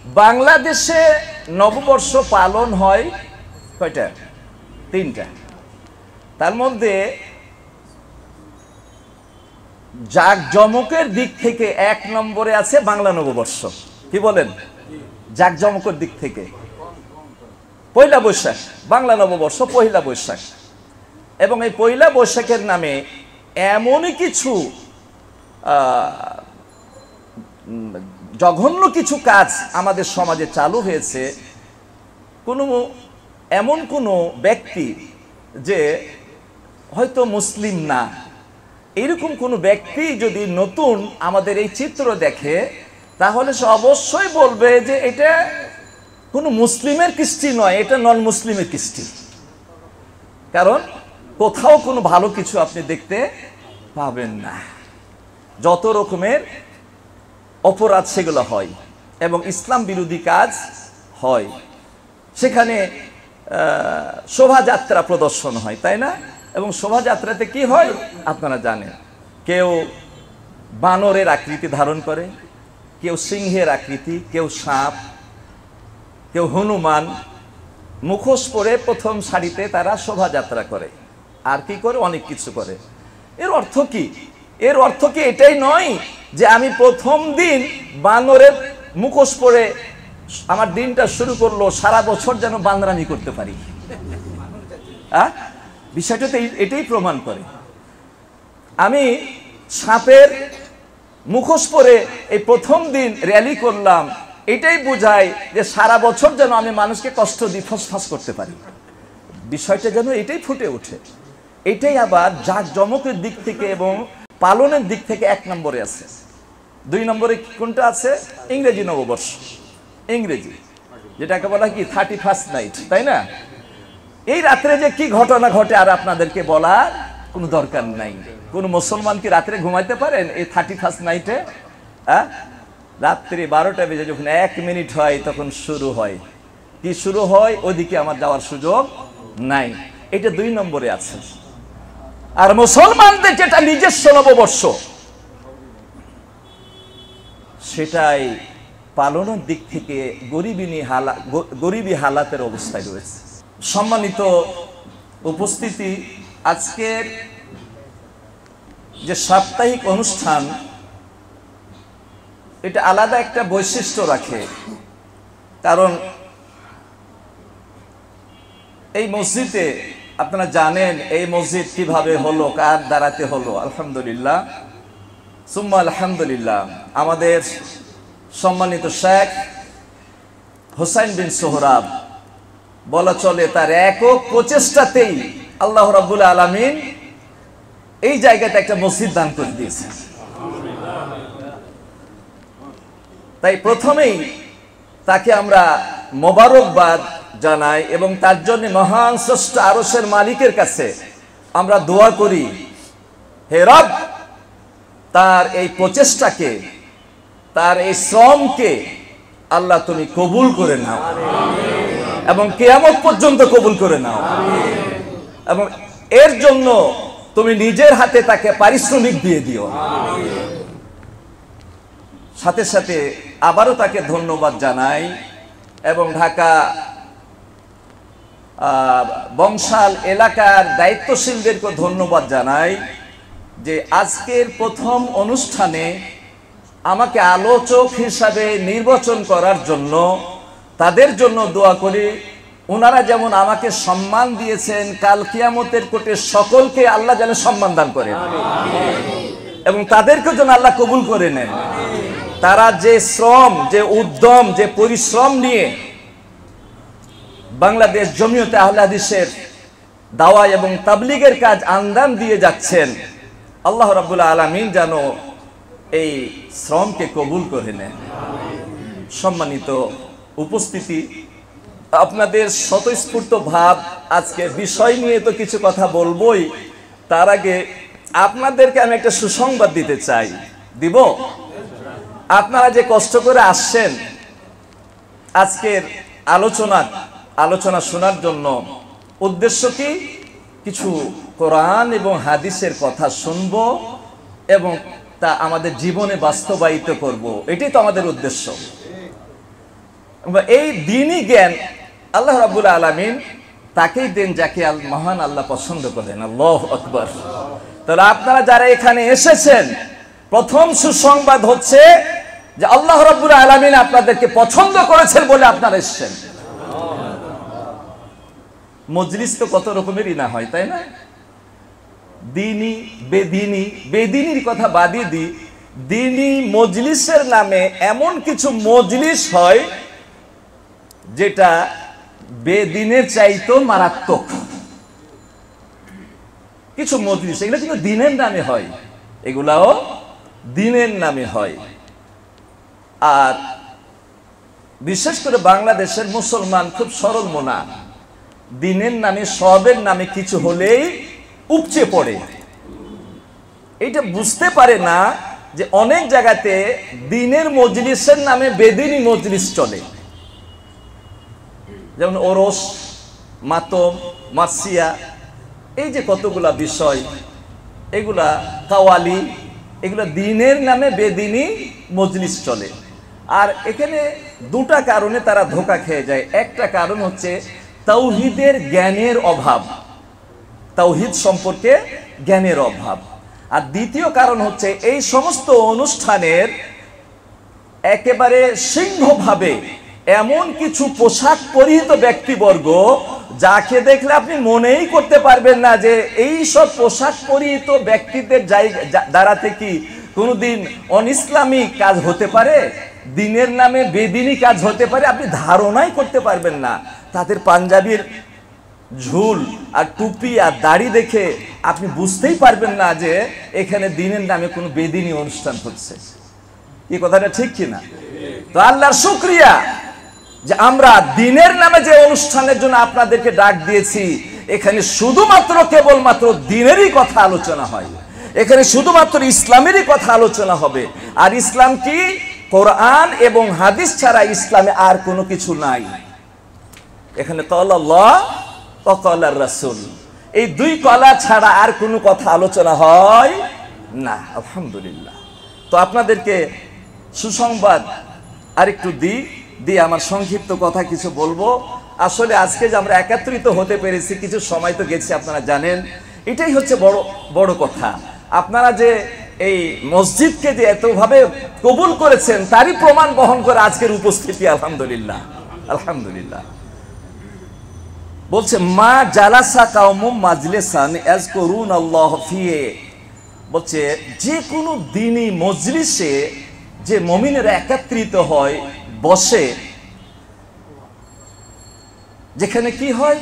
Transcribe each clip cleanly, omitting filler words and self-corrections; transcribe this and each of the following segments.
বাংলাদেশে নববর্ষ পালন হয় কয়টা? 3টা। তার মধ্যে জাঁকজমকের দিক থেকে 1 নম্বরে আছে বাংলা নববর্ষ। কি বলেন? জাঁকজমকের দিক থেকে পয়লা বৈশাখ, বাংলা নববর্ষ পয়লা বৈশাখ। এবং এই পয়লা বৈশাখের নামে এমনই কিছু জঘন্য কিছু কাজ আমাদের সমাজে চালু হয়েছে। এমন কোনো ব্যক্তি যে হয়তো মুসলিম না, এরকম কোনো ব্যক্তি যদি নতুন আমাদের এই চিত্র দেখে, তাহলে সে অবশ্যই বলবে যে এটা কোনো মুসলিমের কৃষ্টি নয়, এটা নন মুসলিমের কৃষ্টি। কারণ কোথাও কোনো ভালো কিছু আপনি দেখতে পাবেন না। যত রকমের অপরাধ সেগুলো হয় এবং ইসলাম বিরোধী কাজ হয়। সেখানে শোভাযাত্রা প্রদর্শন হয়, তাই না? এবং শোভাযাত্রাতে কি হয় আপনারা জানেন। কেউ বানরের আকৃতি ধারণ করে, কেউ সিংহের আকৃতি, কেউ সাপ, কেউ হনুমান। মুখোশ পরে প্রথম সারিতে তারা শোভাযাত্রা করে, আর কি করে অনেক কিছু করে। এর অর্থ কি? এর অর্থ কি এটাই নয় যে আমি প্রথম দিন বানরের মুখোশ পরে আমার দিনটা শুরু করলো, সারা বছর যেন বান্দরামি করতে পারি? বিষয়টা তো এটাই প্রমাণ করে। আমি সাপের মুখোশ পরে এই প্রথম দিন র্যালি করলাম, এটাই বোঝায় যে সারা বছর যেন আমি মানুষকে কষ্ট দিই, ফসফাস করতে পারি। বিষয়টা যেন এটাই ফুটে ওঠে। এটাই আবার জাঁকজমকের দিক থেকে এবং পালনের দিক থেকে 1 নম্বরে আছে। 2 নম্বরে কোনটা আছে? ইংরেজি নববর্ষ। ইংরেজি যেটাকে বলা কি 31st নাইট, তাই না? এই রাত্রে যে কি ঘটনা ঘটে আর আপনাদেরকে বলার কোনো দরকার নাই। কোন মুসলমান কি রাত্রে ঘুমাইতে পারেন এই 31st নাইটে? রাত্রি 12টা বেজে যখন 1 মিনিট হয় তখন শুরু হয়। কি শুরু হয়? ওইদিকে আমার যাওয়ার সুযোগ নাই। এটা 2 নম্বরে আছে। আর মুসলমানদের যেটা নিজস্ব নববর্ষ, সেটাই পালনের দিক থেকে গরিবী হালাতের অবস্থায় রয়েছে। সম্মানিত উপস্থিতি, আজকের যে সাপ্তাহিক অনুষ্ঠান, এটা আলাদা একটা বৈশিষ্ট্য রাখে। কারণ এই মসজিদে আপনারা জানেন এই মসজিদ কিভাবে হলো, কার দ্বারাতে হলো। আলহামদুলিল্লাহ, সুম্মা আলহামদুলিল্লাহ। আমাদের সম্মানিত শেখ হোসাইন বিন সোহরাব, বলা চলে তার একক প্রচেষ্টাতেই আল্লাহ রাব্বুল আলামিন এই জায়গাতে একটা মসজিদ দান করে দিয়েছে। তাই প্রথমেই তাকে আমরা মোবারকবাদ জানাই এবং তার জন্য মহান স্রষ্টা আরশের মালিকের কাছে আমরা দোয়া করি, হে রব, তার এই প্রচেষ্টাকে, তার এই শ্রমকে আল্লাহ তুমি কবুল করে নাও এবং কিয়ামত পর্যন্ত কবুল করে নাও। এবং এর জন্য তুমি নিজের হাতে তাকে পারিশ্রমিক দিয়ে দিও। সাথে সাথে আবারও তাকে ধন্যবাদ জানাই এবং ঢাকা বংশাল এলাকার দায়িত্বশীলদেরকে ধন্যবাদ জানাই যে আজকের প্রথম অনুষ্ঠানে আমাকে আলোচক হিসাবে নির্বাচন করার জন্য। তাদের জন্য দোয়া করি, ওনারা যেমন আমাকে সম্মান দিয়েছেন, কাল কিয়ামতের কোর্টে সকলকে আল্লাহ যেন সম্মান দান করেন এবং তাদেরকে যেন আল্লাহ কবুল করে নেন। তারা যে শ্রম, যে উদ্যম, যে পরিশ্রম নিয়ে বাংলাদেশ জমিয়তে আহলে হাদিসের দাওয়া এবং তাবলীগের কাজ আঞ্জাম দিয়ে যাচ্ছেন, আল্লাহ রাব্বুল আলামিন যেন এই শ্রমকে কবুল করে নেন। সম্মানিত উপস্থিতি, আপনাদের স্বতঃস্ফূর্ত ভাব, আজকে বিষয় নিয়ে তো কিছু কথা বলবোই, তার আগে আপনাদেরকে আমি একটা সুসংবাদ দিতে চাই। দিব? আপনারা যে কষ্ট করে আসছেন আজকের আলোচনা শোনার জন্য, উদ্দেশ্য কি? কিছু কোরআন এবং হাদিসের কথা শুনবো এবং তা আমাদের জীবনে বাস্তবায়িত করব, এটাই তো আমাদের উদ্দেশ্য। এই দ্বীনি জ্ঞান আল্লাহ রাব্বুল আলামিন তাকেই দেন যাকে মহান আল্লাহ পছন্দ করেন। আল্লাহু আকবার। তাহলে আপনারা যারা এখানে এসেছেন, প্রথম সুসংবাদ হচ্ছে যে আল্লাহ রাব্বুল আলামিন আপনাদেরকে পছন্দ করেছেন বলে আপনারা এসেছেন। মজলিস তো কত রকমেরই না হয়, তাই না? দ্বীনি, বেদিনী, বেদিনীর কথা বাদই দিই, দ্বীনি মজলিসের নামে এমন কিছু মজলিস হয় যেটা বেদিনের চাইতেও মারাত্মক কিছু মজলিস, এগুলো কিন্তু দ্বীনের নামে হয়, এগুলাও দ্বীনের নামে হয়। আর বিশেষ করে বাংলাদেশের মুসলমান খুব সরল মনা, দ্বীনের নামে, সবের নামে কিছু হলেই উপচে পড়ে। এটা বুঝতে পারে না যে অনেক জায়গাতে দ্বীনের মজলিসের নামে বেদিনী মজলিস চলে, যেমন ওরস, মাতম, মাসিয়া, এই যে কতগুলা বিষয়, এগুলা কাওয়ালি, এগুলা দ্বীনের নামে বেদিনী মজলিস চলে। আর এখানে দুটা কারণে তারা ধোঁকা খেয়ে যায়। একটা কারণ হচ্ছে তাওহীদের জ্ঞানের অভাব, তাওহীদ সম্পর্কে জ্ঞানের অভাব। আর দ্বিতীয় কারণ হচ্ছে এই সমস্ত অনুষ্ঠানের একেবারে সিংহভাবে এমন কিছু পোশাক পরিহিত ব্যক্তিবর্গ যাকে দেখলে আপনি মনেই করতে পারবেন না যে এই সব পোশাক পরিহিত ব্যক্তিদের দ্বারাতে কি কোনোদিন অনইসলামিক কাজ হতে পারে, দ্বীনের নামে বেদিনী কাজ হতে পারে, আপনি ধারণাই করতে পারবেন না। তাদের পাঞ্জাবির ঝুল আর টুপি আর দাড়ি দেখে আপনি বুঝতেই পারবেন না যে এখানে দ্বীনের নামে কোনো বেদিনী অনুষ্ঠান হচ্ছে। এই কথাটা ঠিক কিনা? তো আল্লাহর শুকরিয়া যে আমরা দ্বীনের নামে যে অনুষ্ঠানের জন্য আপনাদেরকে ডাক দিয়েছি, এখানে শুধুমাত্র কেবলমাত্র দ্বীনেরই কথা আলোচনা হয়, এখানে শুধুমাত্র ইসলামেরই কথা আলোচনা হবে। আর ইসলাম কি? কোরআন এবং হাদিস ছাড়া ইসলামে আর কোনো কিছু নাই। এখানে আল্লাহ ওয়া ক্বালার রাসূল, এই দুই কলা ছাড়া আর কোনো কথা আলোচনা হয় না। আলহামদুলিল্লাহ। তো আপনাদেরকে সুসংবাদ আরেকটু দিয়ে আমার সংক্ষিপ্ত কথা কিছু বলবো। আসলে আজকে যে আমরা একত্রিত হতে পেরেছি, কিছু সময় তো গেছে, আপনারা জানেন, এটাই হচ্ছে বড় বড় কথা। আপনারা যে এই মসজিদকে যে এতভাবে কবুল করেছেন তারই প্রমাণ বহন করে আজকের উপস্থিতি। আলহামদুলিল্লাহ, আলহামদুলিল্লাহ। বলছে মা জালাসা কাওমুম মাজলিসান ইয়াজকুরুনাল্লাহ ফিহি, বলছে যে কোনো দ্বীনি মজলিসে যে মুমিনেরা একত্রিত হয়, বসে, যেখানে কি হয়?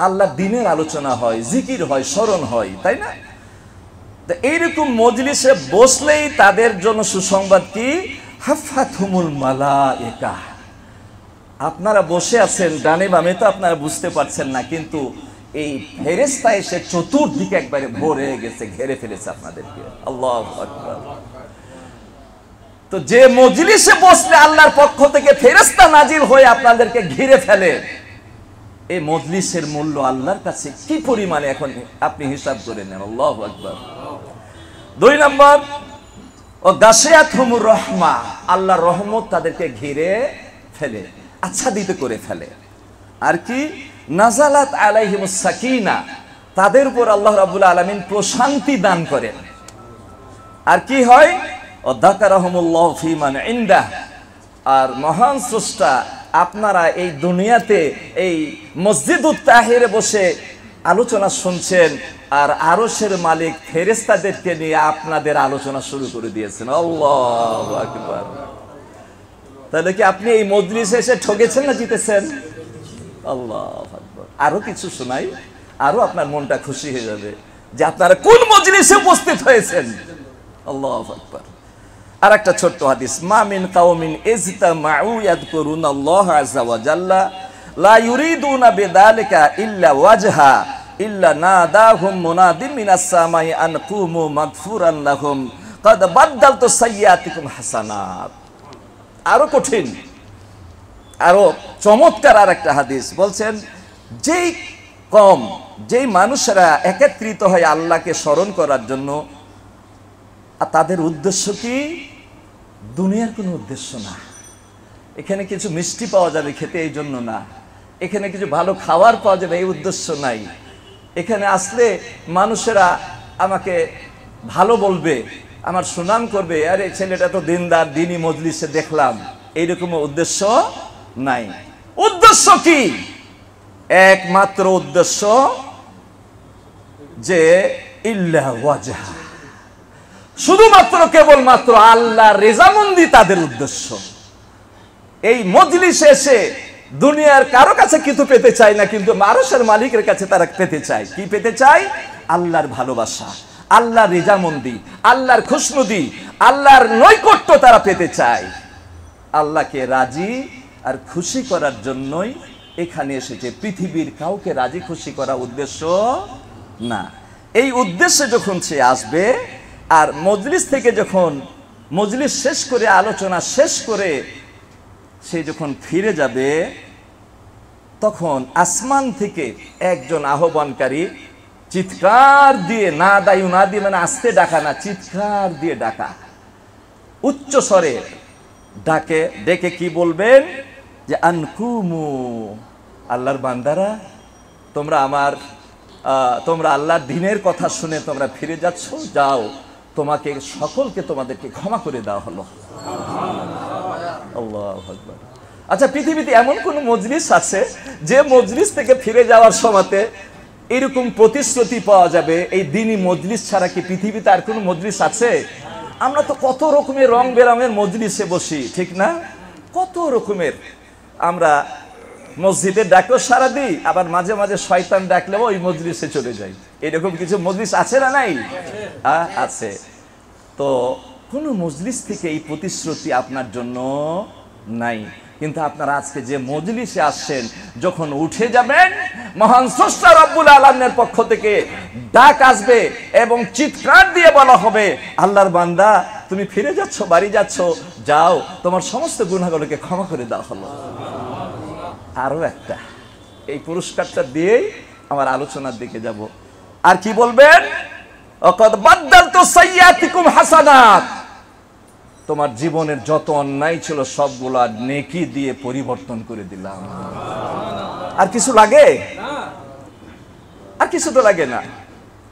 আল্লাহ দ্বীনের আলোচনা হয়, জিকির হয়, স্মরণ হয়, তাই না? তো এইরকম মজলিসে বসলেই তাদের জন্য সুসংবাদ কি? হাফাতহুমুল মালায়েকা। আপনারা বসে আছেন ডানে বামে, তো আপনারা বুঝতে পারছেন না, কিন্তু এই ফেরেশতা এসে চতুর্দিকে একবারে ভরে গেছে, ঘিরে ফেলেছে আপনাদেরকে। আল্লাহু আকবার। তো যে মজলিসে বসলে আল্লাহর পক্ষ থেকে ফেরেশতা নাজিল হয়ে আপনাদেরকে ঘিরে ফেলে, এই মজলিসের মূল্য আল্লাহর কাছে কি পরিমাণে এখন আপনি হিসাব করে নেন। আল্লাহু আকবার। 2 নম্বর, ও গাশিয়াতহুমুর রাহমা, আল্লাহর রহমত তাদেরকে ঘিরে ফেলে, আচ্ছাদিত করে ফেলে। আর কি? নাজালাত আলাইহিমুস সাকিনা, তাদের উপর আল্লাহ রাব্বুল আলামিন প্রশান্তি দান করেন। আর কি হয়? ও যাকারাহুমুল্লাহ ফি মান ইনদাহ, আর মহান স্রষ্টা আপনারা এই দুনিয়াতে এই মসজিদুত তাহিরে বসে আলোচনা শুনছেন, আর আরশের মালিক ফেরেশতাদেরকে নিয়ে আপনাদের আলোচনা শুরু করে দিয়েছেন। আল্লাহু আকবার। তাহলে কি আপনি এই মজলিসে এসে ঠকেছেন না জিতেছেন? আল্লাহু আকবার। আরো কিছু শোনাই, আরো আপনার মনটা খুশি হয়ে যাবে যে আপনারা কোন মজলিসে উপস্থিত হয়েছেন। আল্লাহু আকবার। আর একটা ছোট্ট হাদিস, মা মিন কাওমিন ইজতামাউ ইয়াযকুরুনাল্লাহ আযজা ওয়া জাল্লা লা ইউরিদুনা বিযালিকা ইল্লা ওয়াজহা ইল্লা নাদাহুম মুনাদিম মিনাস সামাই আন কুমু মাগফুরান লাহুম ক্বাদ বাদদালতু সাইয়্যাতিকুম হাসানাত। আরো কঠিন, আরো চমৎকার আর একটা হাদিস বলছেন, যেই মানুষেরা একত্রিত হয় আল্লাহকে স্মরণ করার জন্য, আর তাদের উদ্দেশ্য কি? দুনিয়ার কোনো উদ্দেশ্য না, এখানে কিছু মিষ্টি পাওয়া যাবে খেতে, এই জন্য না। এখানে কিছু ভালো খাবার পাওয়া যাবে, এই উদ্দেশ্য নাই। এখানে আসলে মানুষেরা আমাকে ভালো বলবে, আমার সুনাম করবে, আরে ছেলেটা তো দিনদার, দিনই মজলিসে দেখলাম, এইরকম উদ্দেশ্য নাই। উদ্দেশ্য কি? একমাত্র উদ্দেশ্য যে ইল্লাহ ওয়াজহা, শুধুমাত্র কেবলমাত্র আল্লাহর রেজামন্দি তাদের উদ্দেশ্য। এই মজলিসে এসে দুনিয়ার কারো কাছে কিছু পেতে চায় না, কিন্তু আরশের মালিকের কাছে তারা পেতে চায়। কি পেতে চায়? আল্লাহর ভালোবাসা, আল্লাহর রেজামন্দি, আল্লাহর খুশনুদি, আল্লাহর নৈকট্য তারা পেতে চায়। আল্লাহকে রাজি আর খুশি করার জন্যই এখানে এসেছে, পৃথিবীর কাউকে রাজি খুশি করা উদ্দেশ্য না। এই উদ্দেশ্যে যখন সে আসবে আর মজলিস থেকে যখন মজলিস শেষ করে, আলোচনা শেষ করে সে যখন ফিরে যাবে, তখন আসমান থেকে একজন আহ্বানকারী চিৎকার দিয়ে, না দায়ু না দিয়ে, মানে আস্তে ডাকা না, চিৎকার দিয়ে ডাকা, উচ্চ স্বরে ডাকে, ডেকে কি বলবেন? যে আনকুমু, আল্লাহর বান্দারা, তোমরা আল্লাহর দ্বীনের কথা শুনে তোমরা ফিরে যাচ্ছ, যাও, তোমাকে সকলকে তোমাদেরকে ক্ষমা করে দেওয়া হলো। আল্লাহু আকবার। আচ্ছা, পৃথিবীতে এমন কোন মজলিস আছে যে মজলিস থেকে ফিরে যাওয়ার সময়তে এরকম প্রতিশ্রুতি পাওয়া যাবে? এই দ্বীনি মজলিস ছাড়া কি পৃথিবীতে আর কোনো মজলিস আছে? আমরা তো কত রকমের রং বেরঙের মজলিসে বসি, ঠিক না? কত রকমের। আমরা মসজিদে ডাকেও সারা দিই, আবার মাঝে মাঝে শয়তান ডাকলেও ওই মজলিসে চলে যাই। এরকম কিছু মজলিস আছে না নাই? আছে। তো কোন মজলিস থেকে এই প্রতিশ্রুতি আপনার জন্য নাই। কিন্তু আপনারা আজকে যে মজলিসে আসছেন, যখন উঠে যাবেন, মহান স্রষ্টা রব্বুল আলামিনের পক্ষ থেকে ডাক আসবে এবং চিৎকার দিয়ে বলা হবে, আল্লাহর বান্দা, তুমি ফিরে যাচ্ছ, বাড়ি যাচ্ছ, যাও, তোমার সমস্ত গুনাহগুলোকে ক্ষমা করে দেওয়া হলো। আরো একটা, এই পুরস্কারটা দিয়েই আমার আলোচনার দিকে যাব। আর কি বলবেন? ওয়াকাদ বাদদালতু সাইয়্যাতিকুম হাসানাত, তোমার জীবনের যত অন্যায় ছিল সবগুলা নেকি দিয়ে পরিবর্তন করে দিলাম। আর কিছু লাগে? আর কিছু তো লাগে না।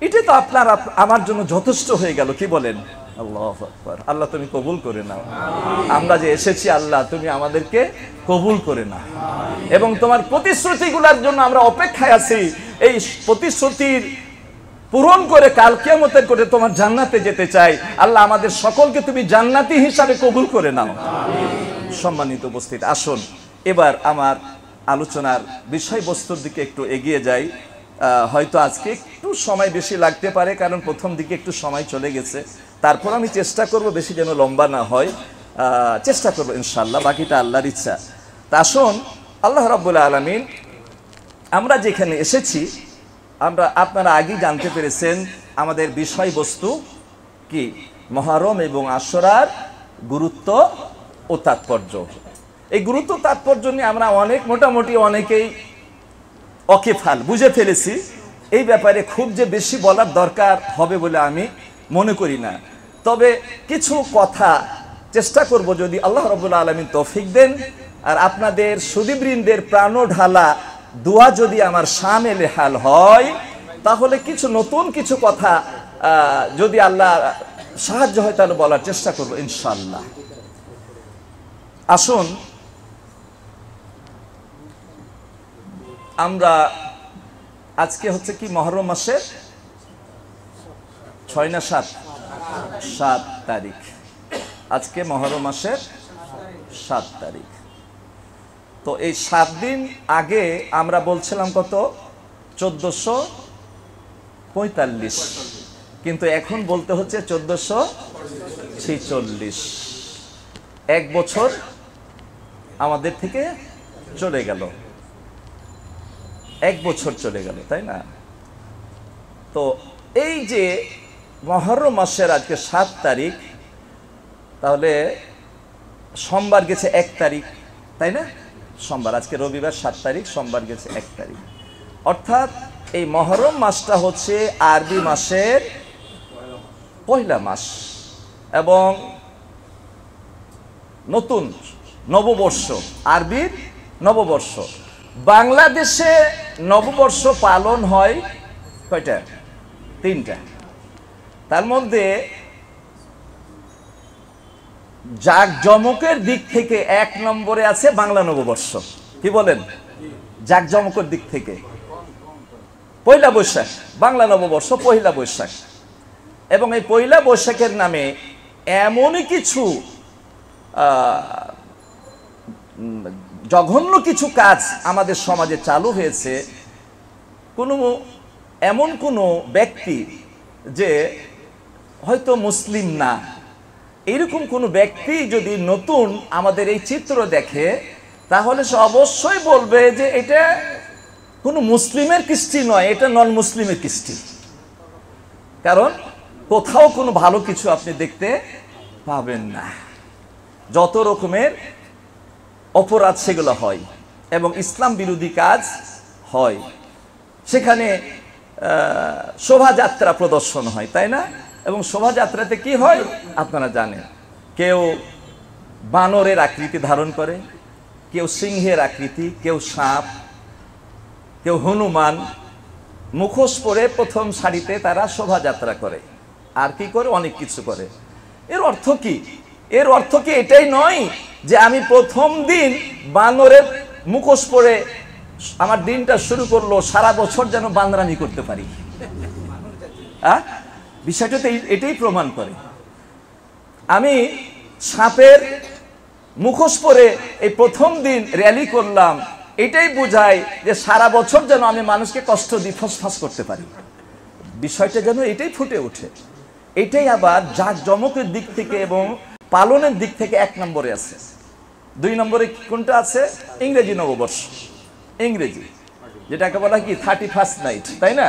এটা তো আপনার আমার জন্য যথেষ্ট হয়ে গেল। কি বলেন? আল্লাহু আকবার। আল্লাহ তুমি কবুল করে নাও। আমরা যে এসেছি, আল্লাহ তুমি আমাদেরকে কবুল করে নাও, এবং তোমার প্রতিশ্রুতিগুলোর জন্য আমরা অপেক্ষায় আছি। এই প্রতিশ্রুতির পূরণ করে কাল কিয়ামতের কোঠে তোমার জান্নাতে যেতে চাই। আল্লাহ আমাদের সকলকে তুমি জান্নাতি হিসাবে কবুল করে নাও। সম্মানিত উপস্থিত, আসুন এবার আমার আলোচনার বিষয়বস্তুর দিকে একটু এগিয়ে যাই। হয়তো আজকে একটু সময় বেশি লাগতে পারে, কারণ প্রথম দিকে একটু সময় চলে গেছে। তারপর আমি চেষ্টা করব বেশি যেন লম্বা না হয়, চেষ্টা করব ইনশাআল্লাহ, বাকিটা আল্লাহর ইচ্ছা। তা আসুন, আল্লাহ রাব্বুল আলামিন, আমরা যেখানে এসেছি, আপনারা আগেই জানতে পেরেছেন আমাদের বিষয়বস্তু কি, মুহররম এবং আশুরার গুরুত্ব ও তাৎপর্য। এই গুরুত্ব তাৎপর্য নিয়ে আমরা মোটামুটি অনেকেই অকেফাল বুঝে ফেলেছি। এই ব্যাপারে খুব যে বেশি বলার দরকার হবে বলে আমি মনে করি না। তবে কিছু কথা চেষ্টা করব, যদি আল্লাহ রাব্বুল আলামিন তৌফিক দেন, আর আপনাদের সুদীবৃন্দের প্রাণ ঢালা দোয়া যদি আমার শামিল হাল হয়, তাহলে কিছু নতুন কিছু কথা যদি আল্লাহ সাহায্য হয় তাহলে বলার চেষ্টা করব ইনশাআল্লাহ। আসুন, আমরা আজকে হচ্ছে কি মুহররম মাসের 6 না 7 তারিখ। আজকে মুহররম মাসের 7 তারিখ। তো এই 7 দিন আগে আমরা বলছিলাম কত? 1445, কিন্তু এখন বলতে হচ্ছে 1446। 1 বছর আমাদের থেকে চলে গেল, 1 বছর চলে গেল, তাই না? তো এই যে মুহররম মাসের আজকে 7 তারিখ, তাহলে সোমবার গেছে 1 তারিখ, তাই না? সোমবার, আজকে রবিবার 7 তারিখ, সোমবার গেছে 1 তারিখ। অর্থাৎ এই মুহররম মাসটা হচ্ছে আরবি মাসের পয়লা মাস, এবং নতুন নববর্ষ, আরবির নববর্ষ। বাংলাদেশে নববর্ষ পালন হয় কয়টা? 3টা। তার মধ্যে জাঁকজমকের দিক থেকে 1 নম্বরে আছে বাংলা নববর্ষ। কি বলেন? জাঁকজমকের দিক থেকে পয়লা বৈশাখ, বাংলা নববর্ষ পয়লা বৈশাখ। এবং এই পয়লা বৈশাখের নামে এমনই কিছু জঘন্য কিছু কাজ আমাদের সমাজে চালু হয়েছে। এমন কোনো ব্যক্তি যে হয়তো মুসলিম না, এরকম কোনো ব্যক্তি যদি নতুন আমাদের এই চিত্র দেখে, তাহলে সে অবশ্যই বলবে যে এটা কোনো মুসলিমের কৃষ্টি নয়, এটা নন মুসলিমের কৃষ্টি। কারণ কোথাও কোনো ভালো কিছু আপনি দেখতে পাবেন না। যত রকমের অপরাধ সেগুলো হয় এবং ইসলাম বিরোধী কাজ হয়। সেখানে শোভাযাত্রা প্রদর্শন হয়, তাই না? এবং শোভাযাত্রাতে কি হয় আপনারা জানেন। কেউ বানরের আকৃতি ধারণ করে, কেউ সিংহের আকৃতি, কেউ সাপ, কেউ হনুমান। মুখোশ পরে প্রথম সারিতে তারা শোভাযাত্রা করে। আর কি করে? অনেক কিছু করে। এর অর্থ কি? এর অর্থ কি এটাই নয় যে আমি প্রথম দিন বানরের মুখোশ পরে আমার দিনটা শুরু করলো, সারা বছর যেন বান্দরামি করতে পারি? বিষয়টা তো এটাই প্রমাণ করে। আমি সাপের মুখোশ পরে এই প্রথম দিন র্যালি করলাম, এটাই বোঝায় যে সারা বছর যেন আমি মানুষকে কষ্ট দিয়ে ফসফাস করতে পারি। বিষয়টা যেন এটাই ফুটে ওঠে। এটাই আবার জাঁকজমকের দিক থেকে এবং পালনের দিক থেকে 1 নম্বরে আছে। 2 নম্বরে কোনটা আছে? ইংরেজি নববর্ষ। ইংরেজি যেটাকে বলা কি 31st নাইট, তাই না?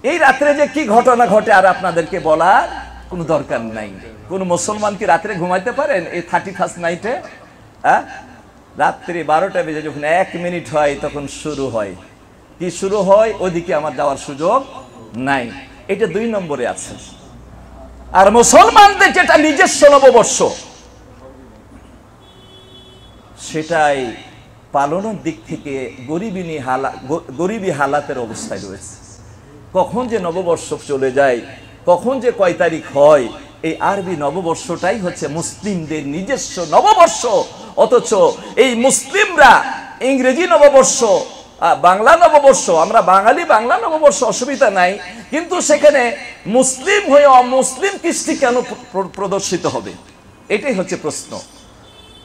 এই রাত্রে যে কি ঘটনা ঘটে আর আপনাদেরকে বলার কোনো দরকার নাই। কোন মুসলমান কি রাত্রে ঘুমাইতে পারেন এই 31st নাইটে? রাত্রি 12টা বেজে যখন 1 মিনিট হয় তখন শুরু হয়। কি শুরু হয়? ওদিকে আমার যাওয়ার সুযোগ নাই। এটা 2 নম্বরে আছে। আর মুসলমানদের যেটা নিজস্ব নববর্ষ, সেটাই পালনের দিক থেকে গরিবী হালাতের অবস্থায় রয়েছে। কখন যে নববর্ষ চলে যায়, কখন যে কয় তারিখ হয়, এই আরবি নববর্ষটাই হচ্ছে মুসলিমদের নিজস্ব নববর্ষ। অথচ এই মুসলিমরা ইংরেজি নববর্ষ, বাংলা নববর্ষ, আমরা বাঙালি, বাংলা নববর্ষ অসুবিধা নাই, কিন্তু সেখানে মুসলিম হয়ে অমুসলিম কৃষ্টি কেন প্রদর্শিত হবে? এটাই হচ্ছে প্রশ্ন।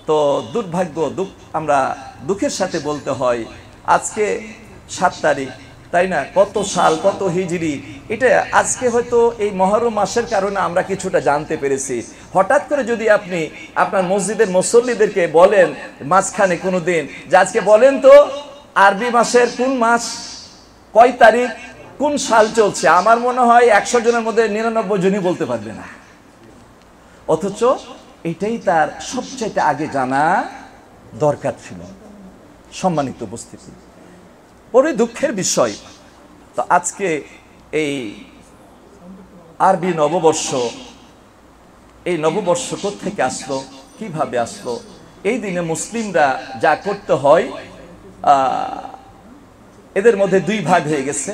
তো দুর্ভাগ্য, আমরা দুঃখের সাথে বলতে হয়, আজকে 7 তারিখ, তাই না? কত সাল, কত হিজরি, এটা আজকে হয়তো এই মহরম মাসের কারণে আমরা কিছুটা জানতে পেরেছি। হঠাৎ করে যদি আপনি আপনার মসজিদের মুসল্লিদেরকে বলেন মাঝখানে কোনো দিন যে আজকে বলেন তো আরবি মাসের কোন মাস, কয় তারিখ, কোন সাল চলছে, আমার মনে হয় 100 জনের মধ্যে 99 জনই বলতে পারবে না। অথচ এটাই তার সবচেয়ে আগে জানা দরকার ছিল। সম্মানিত উপস্থিতি, বড়ই দুঃখের বিষয়। তো আজকে এই আরবি নববর্ষ, এই নববর্ষ কোত্থেকে আসলো, কিভাবে আসলো? এই দিনে মুসলিমরা যা করতে হয়, এদের মধ্যে 2 ভাগ হয়ে গেছে,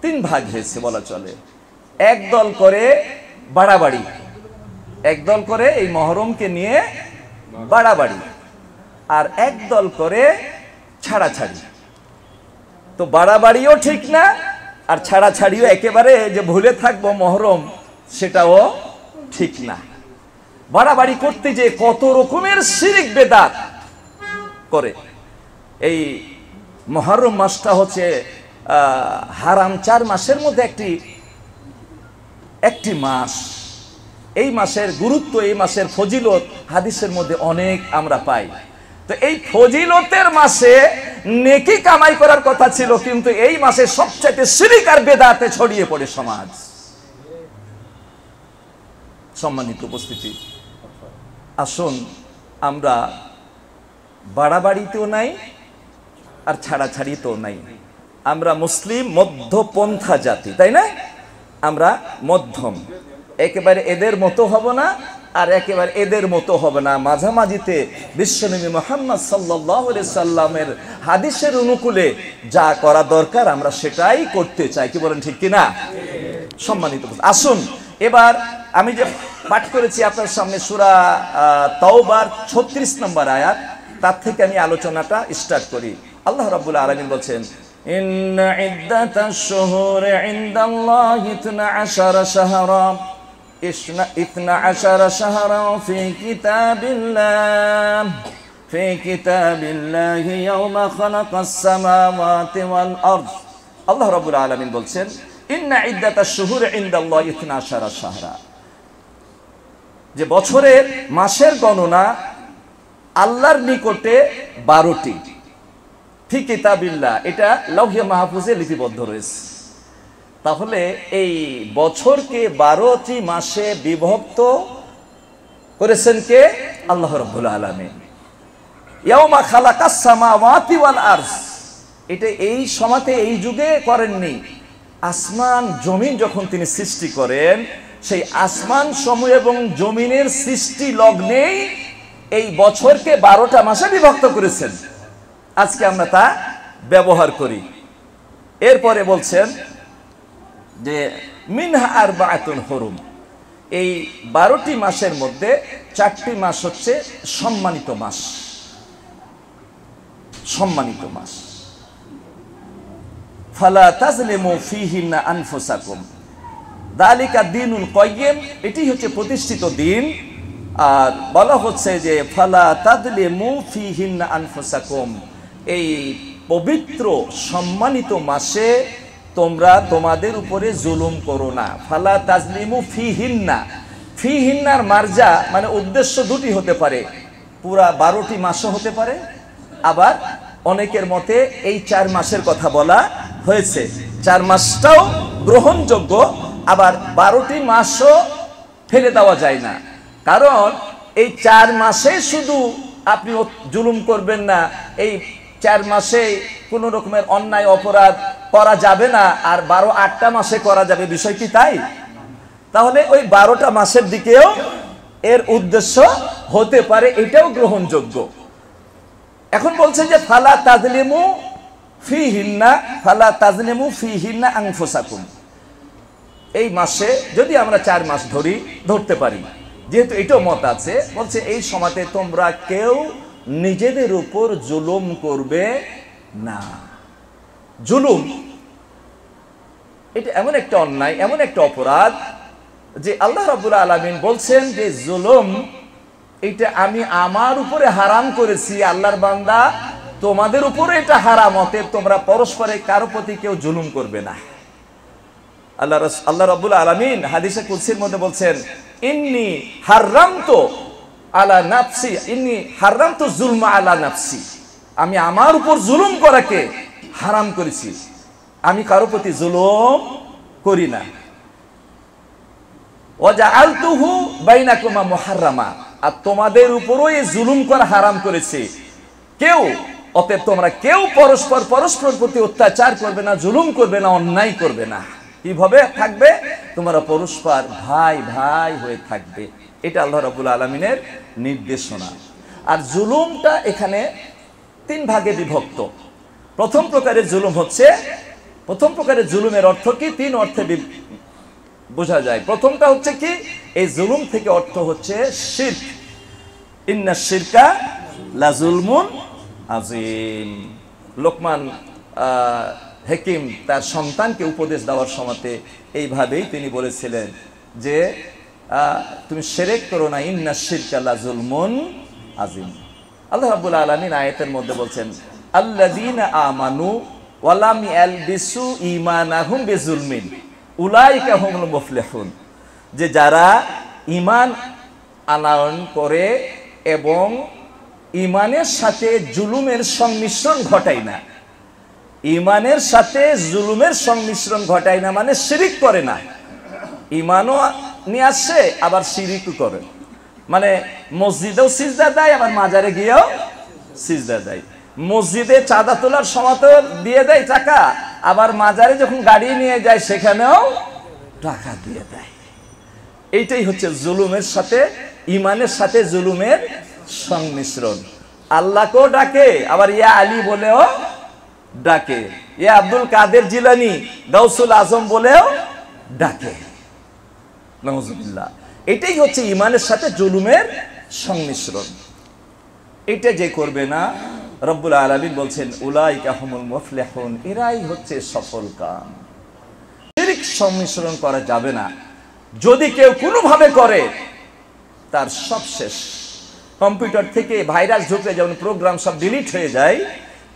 3 ভাগ হয়েছে বলা চলে। একদল করে বাড়াবাড়ি, একদল করে এই মহরমকে নিয়ে বাড়াবাড়ি, আর একদল করে ছাড়াছাড়ি। তো বাড়াবাড়িও ঠিক না, আর ছাড়াছাড়িও একেবারে যে ভুলে থাকবো মহরম, সেটাও ঠিক না। বাড়াবাড়ি করতে যে কত রকমের শিরক বেদাত করে। এই মহরম মাসটা হচ্ছে হারাম 4 মাসের মধ্যে একটি মাস। এই মাসের গুরুত্ব, এই মাসের ফজিলত হাদিসের মধ্যে অনেক আমরা পাই। তো এই ফজিলতের মাসে নেকি কামাই করার কথা ছিল, কিন্তু এই মাসে সবচাইতে শিরক আর বেদাতে ছড়িয়ে পড়ে সমাজ। সম্মানিত উপস্থিতি, আসুন আমরা বাড়াবাড়িতেও নাই আর ছাড়াছাড়িতেও নাই। আমরা মুসলিম মধ্যপন্থা জাতি, তাই না? আমরা মধ্যম, একেবারে এদের মতো হব না, আর একেবারে এদের মতো হবে না, মাঝামাঝিতে বিশ্বনবী মুহাম্মদ সাল্লাল্লাহু আলাইহি সাল্লামের হাদিসের অনুকূলে যা করা দরকার আমরা সেটাই করতে চাই। কি বলেন, ঠিক কিনা? সম্মানিত, আসুন এবার আমি যে পাঠ করেছি আপনার সামনে সূরা তাওবার 36 নম্বর আয়াত, তার থেকে আমি আলোচনাটা স্টার্ট করি। আল্লাহ রাব্বুল আলামিন বলছেন, ইন্না ইদ্দাতাশ শুহুরি ইনদাল্লাহি 12 শাহরা 12 শাহরা ফি কিতাবিল্লাহি ইয়াওমা খালাকাস সামাওয়াতি ওয়াল আরদ। আল্লাহ রাব্বুল আলামিন বলছেন, ইন্না ইদ্দাতাশ শুহুরি ইনদাল্লাহি 12 শাহরা, যে বছরের মাসের গণনা আল্লাহর নিকটে 12টি। ফি কিতাবিল্লাহ, এটা লাউহে মাহফুজে লিপিবদ্ধ রয়েছে। তাহলে এই বছরকে 12টি মাসে বিভক্ত করেছেন কে? আল্লাহ রাব্বুল আলামিন। ইয়াউমা খালাকাস সামাওয়াতি ওয়াল আরদ, এটা এই সময়তে এই যুগে করেননি। আসমান জমিন যখন তিনি সৃষ্টি করেন, সেই আসমান সমূহ এবং জমিনের সৃষ্টি লগ্নেই এই বছরকে 12টা মাসে বিভক্ত করেছেন। আজকে আমরা তা ব্যবহার করি। এরপরে বলছেন যে মিনহা আরবাআতুন হুরুম, এই 12টি মাসের মধ্যে 4টি মাস হচ্ছে সম্মানিত মাস। সম্মানিত মাস, ফালা তাজলিমু ফীহিন্না আনফুসাকুম যালিকা দীনুল কাইয়্যিম, এটি হচ্ছে প্রতিষ্ঠিত দিন। আর বলা হচ্ছে যে ফালা তাজলিমু ফীহিন্না আনফুসাকুম, এই পবিত্র সম্মানিত মাসে তোমরা তোমাদের উপরে জুলুম করো না। ফালা তাজলিমু ফীহিন্না, ফীহিন্নার মার্জা মানে উদ্দেশ্য দুটি হতে পারে, পুরা 12টি মাসও হতে পারে, আবার অনেকের মতে এই 4 মাসের কথা বলা হয়েছে। 4 মাসটাও গ্রহণযোগ্য, আবার 12টি মাসও ফেলে দেওয়া যায় না। কারণ এই 4 মাসে শুধু আপনি জুলুম করবেন না, এই 4 মাসে কোনো রকমের অন্যায় অপরাধ করা যাবে না, আর 8টা মাসে করা যাবে, বিষয় কি তাই? তাহলে ওই 12টা মাসের দিকেও এর উদ্দেশ্য হতে পারে, এটাও গ্রহণযোগ্য। এখন বলছে যে ফালা তাজলিমু ফীহিন্না, ফালা তাজলিমু ফীহিন্না আনফুসাকুম, এই মাসে যদি আমরা 4 মাস ধরতে পারি, যেহেতু এটাও মত আছে, বলছে এই সময়তে তোমরা কেউ নিজেদের উপর জুলুম করবে না। জুলুম এটা এমন একটা অন্যায়, এমন একটা অপরাধ যে আল্লাহ রাব্বুল আলামিন বলছেন যে জুলুম এটা আমি আমার উপরে হারাম করেছি, আল্লাহর বান্দা তোমাদের উপরে এটা হারাম, অতএব তোমরা পরস্পরে কারো প্রতি কেউ জুলুম করবে না। আল্লাহ রাব্বুল আলামিন হাদিসে কুদসির মধ্যে বলছেন, ইন্নী হারামতু আলা নাফসি, ইন্নী হারামতু যুলমা আলা নাফসি, আমি আমার উপর জুলুম করাকে হারাম করেছি, আমি কারো প্রতি জুলুম করি না। ওয়া জাআলতুহু বাইনাকুমা মুহাররামা, আর তোমাদের উপরও এই জুলুম করা হারাম করেছি কেউ, অতএব তোমরা কেউ পরস্পর প্রতি অত্যাচার করবে না, জুলুম করবে না, অন্যায় করবে না। কিভাবে থাকবে? তোমরা পরস্পর ভাই ভাই হয়ে থাকবে। এটা আল্লাহ রাব্বুল আলামিনের নির্দেশনা। আর জুলুমটা এখানে 3 ভাগে বিভক্ত। প্রথম প্রকারের জুলুমের অর্থ কি? 3 অর্থে বোঝা যায়। প্রথমটা হচ্ছে কি, এই জুলুম থেকে অর্থ হচ্ছে শিরক, ইন্না শিরকা লাজুলমুন আযীম। লোকমান হাকিম তার সন্তানকে উপদেশ দেওয়ার সময়তে এইভাবেই তিনি বলেছিলেন যে তুমি শিরক করো না, ইন্না শিরকা লাজুলমুন আযীম। আল্লাহ রাব্বুল আলামিন আয়াতের মধ্যে বলছেন, আল্লাযীনা আমানু ওয়া লাম ইয়ালবিসু ঈমানাহুম বিজুলমিন উলাইকা হুমুল মুফলিহুন, যে যারা ঈমান আনয়ন করে এবং ঈমানের সাথে জুলুমের সংমিশ্রণ ঘটায় না। ঈমানের সাথে জুলুমের সংমিশ্রণ ঘটায় না মানে শিরিক করে না, ঈমানও নিয়ে আসছে আবার শিরিকও করে, মানে মসজিদেও সিজদা দেয় আবার মাজারে গিয়েও সিজদা দেয়। মসজিদে চাঁদা তোলার সময় তো দিয়ে দেয় টাকা, আবার মাজারে যখন গাড়ি নিয়ে যায় সেখানেও টাকা দিয়ে দেয়। এইটাই হচ্ছে জুলুমের সাথে ইমানের সাথে জুলুমের সংমিশ্রণ। আল্লাহকেও ডাকে, আবার ইয়া আলী বলেও ডাকে, ইয়া আব্দুল কাদের জিলানী, গাউসুল আজম বলেও ডাকে। নাউজুবিল্লাহ। এটাই হচ্ছে ইমানের সাথে জুলুমের সংমিশ্রণ। এটা যে করবে না, রব্বুল আলামিন বলছেন উলাইকা হুমুল মুফলিহুন, এরাই হচ্ছে সফল কাম। শিরক সংমিশ্রণ করা যাবে না। যদি কেউ কোনোভাবে করে, তার সব শেষ। কম্পিউটার থেকে ভাইরাস ঢুকে যেমন প্রোগ্রাম সব ডিলিট হয়ে যায়,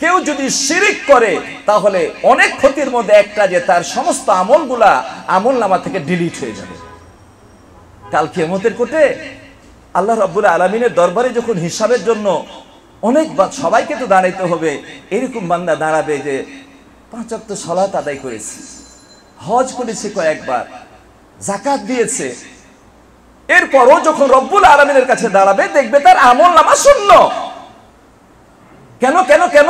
কেউ যদি শিরক করে তাহলে অনেক ক্ষতির মধ্যে একটা যে তার সমস্ত আমলগুলা আমলনামা থেকে ডিলিট হয়ে যাবে। কাল কিয়ামতের কোটে আল্লাহ রাব্বুল আলামিনের দরবারে যখন হিসাবের জন্য অনেক সবাইকে তো দাঁড়াইতে হবে, এরকম বান্দা দাঁড়াবে যে 5 ওয়াক্ত সালাত আদায় করেছে, হজ করেছে কয়েকবার, যাকাত দিয়েছে, এরপরও যখন রব্বুল আলামিনের কাছে দাঁড়াবে দেখবে তার আমলনামা শূন্য। কেন কেন কেন?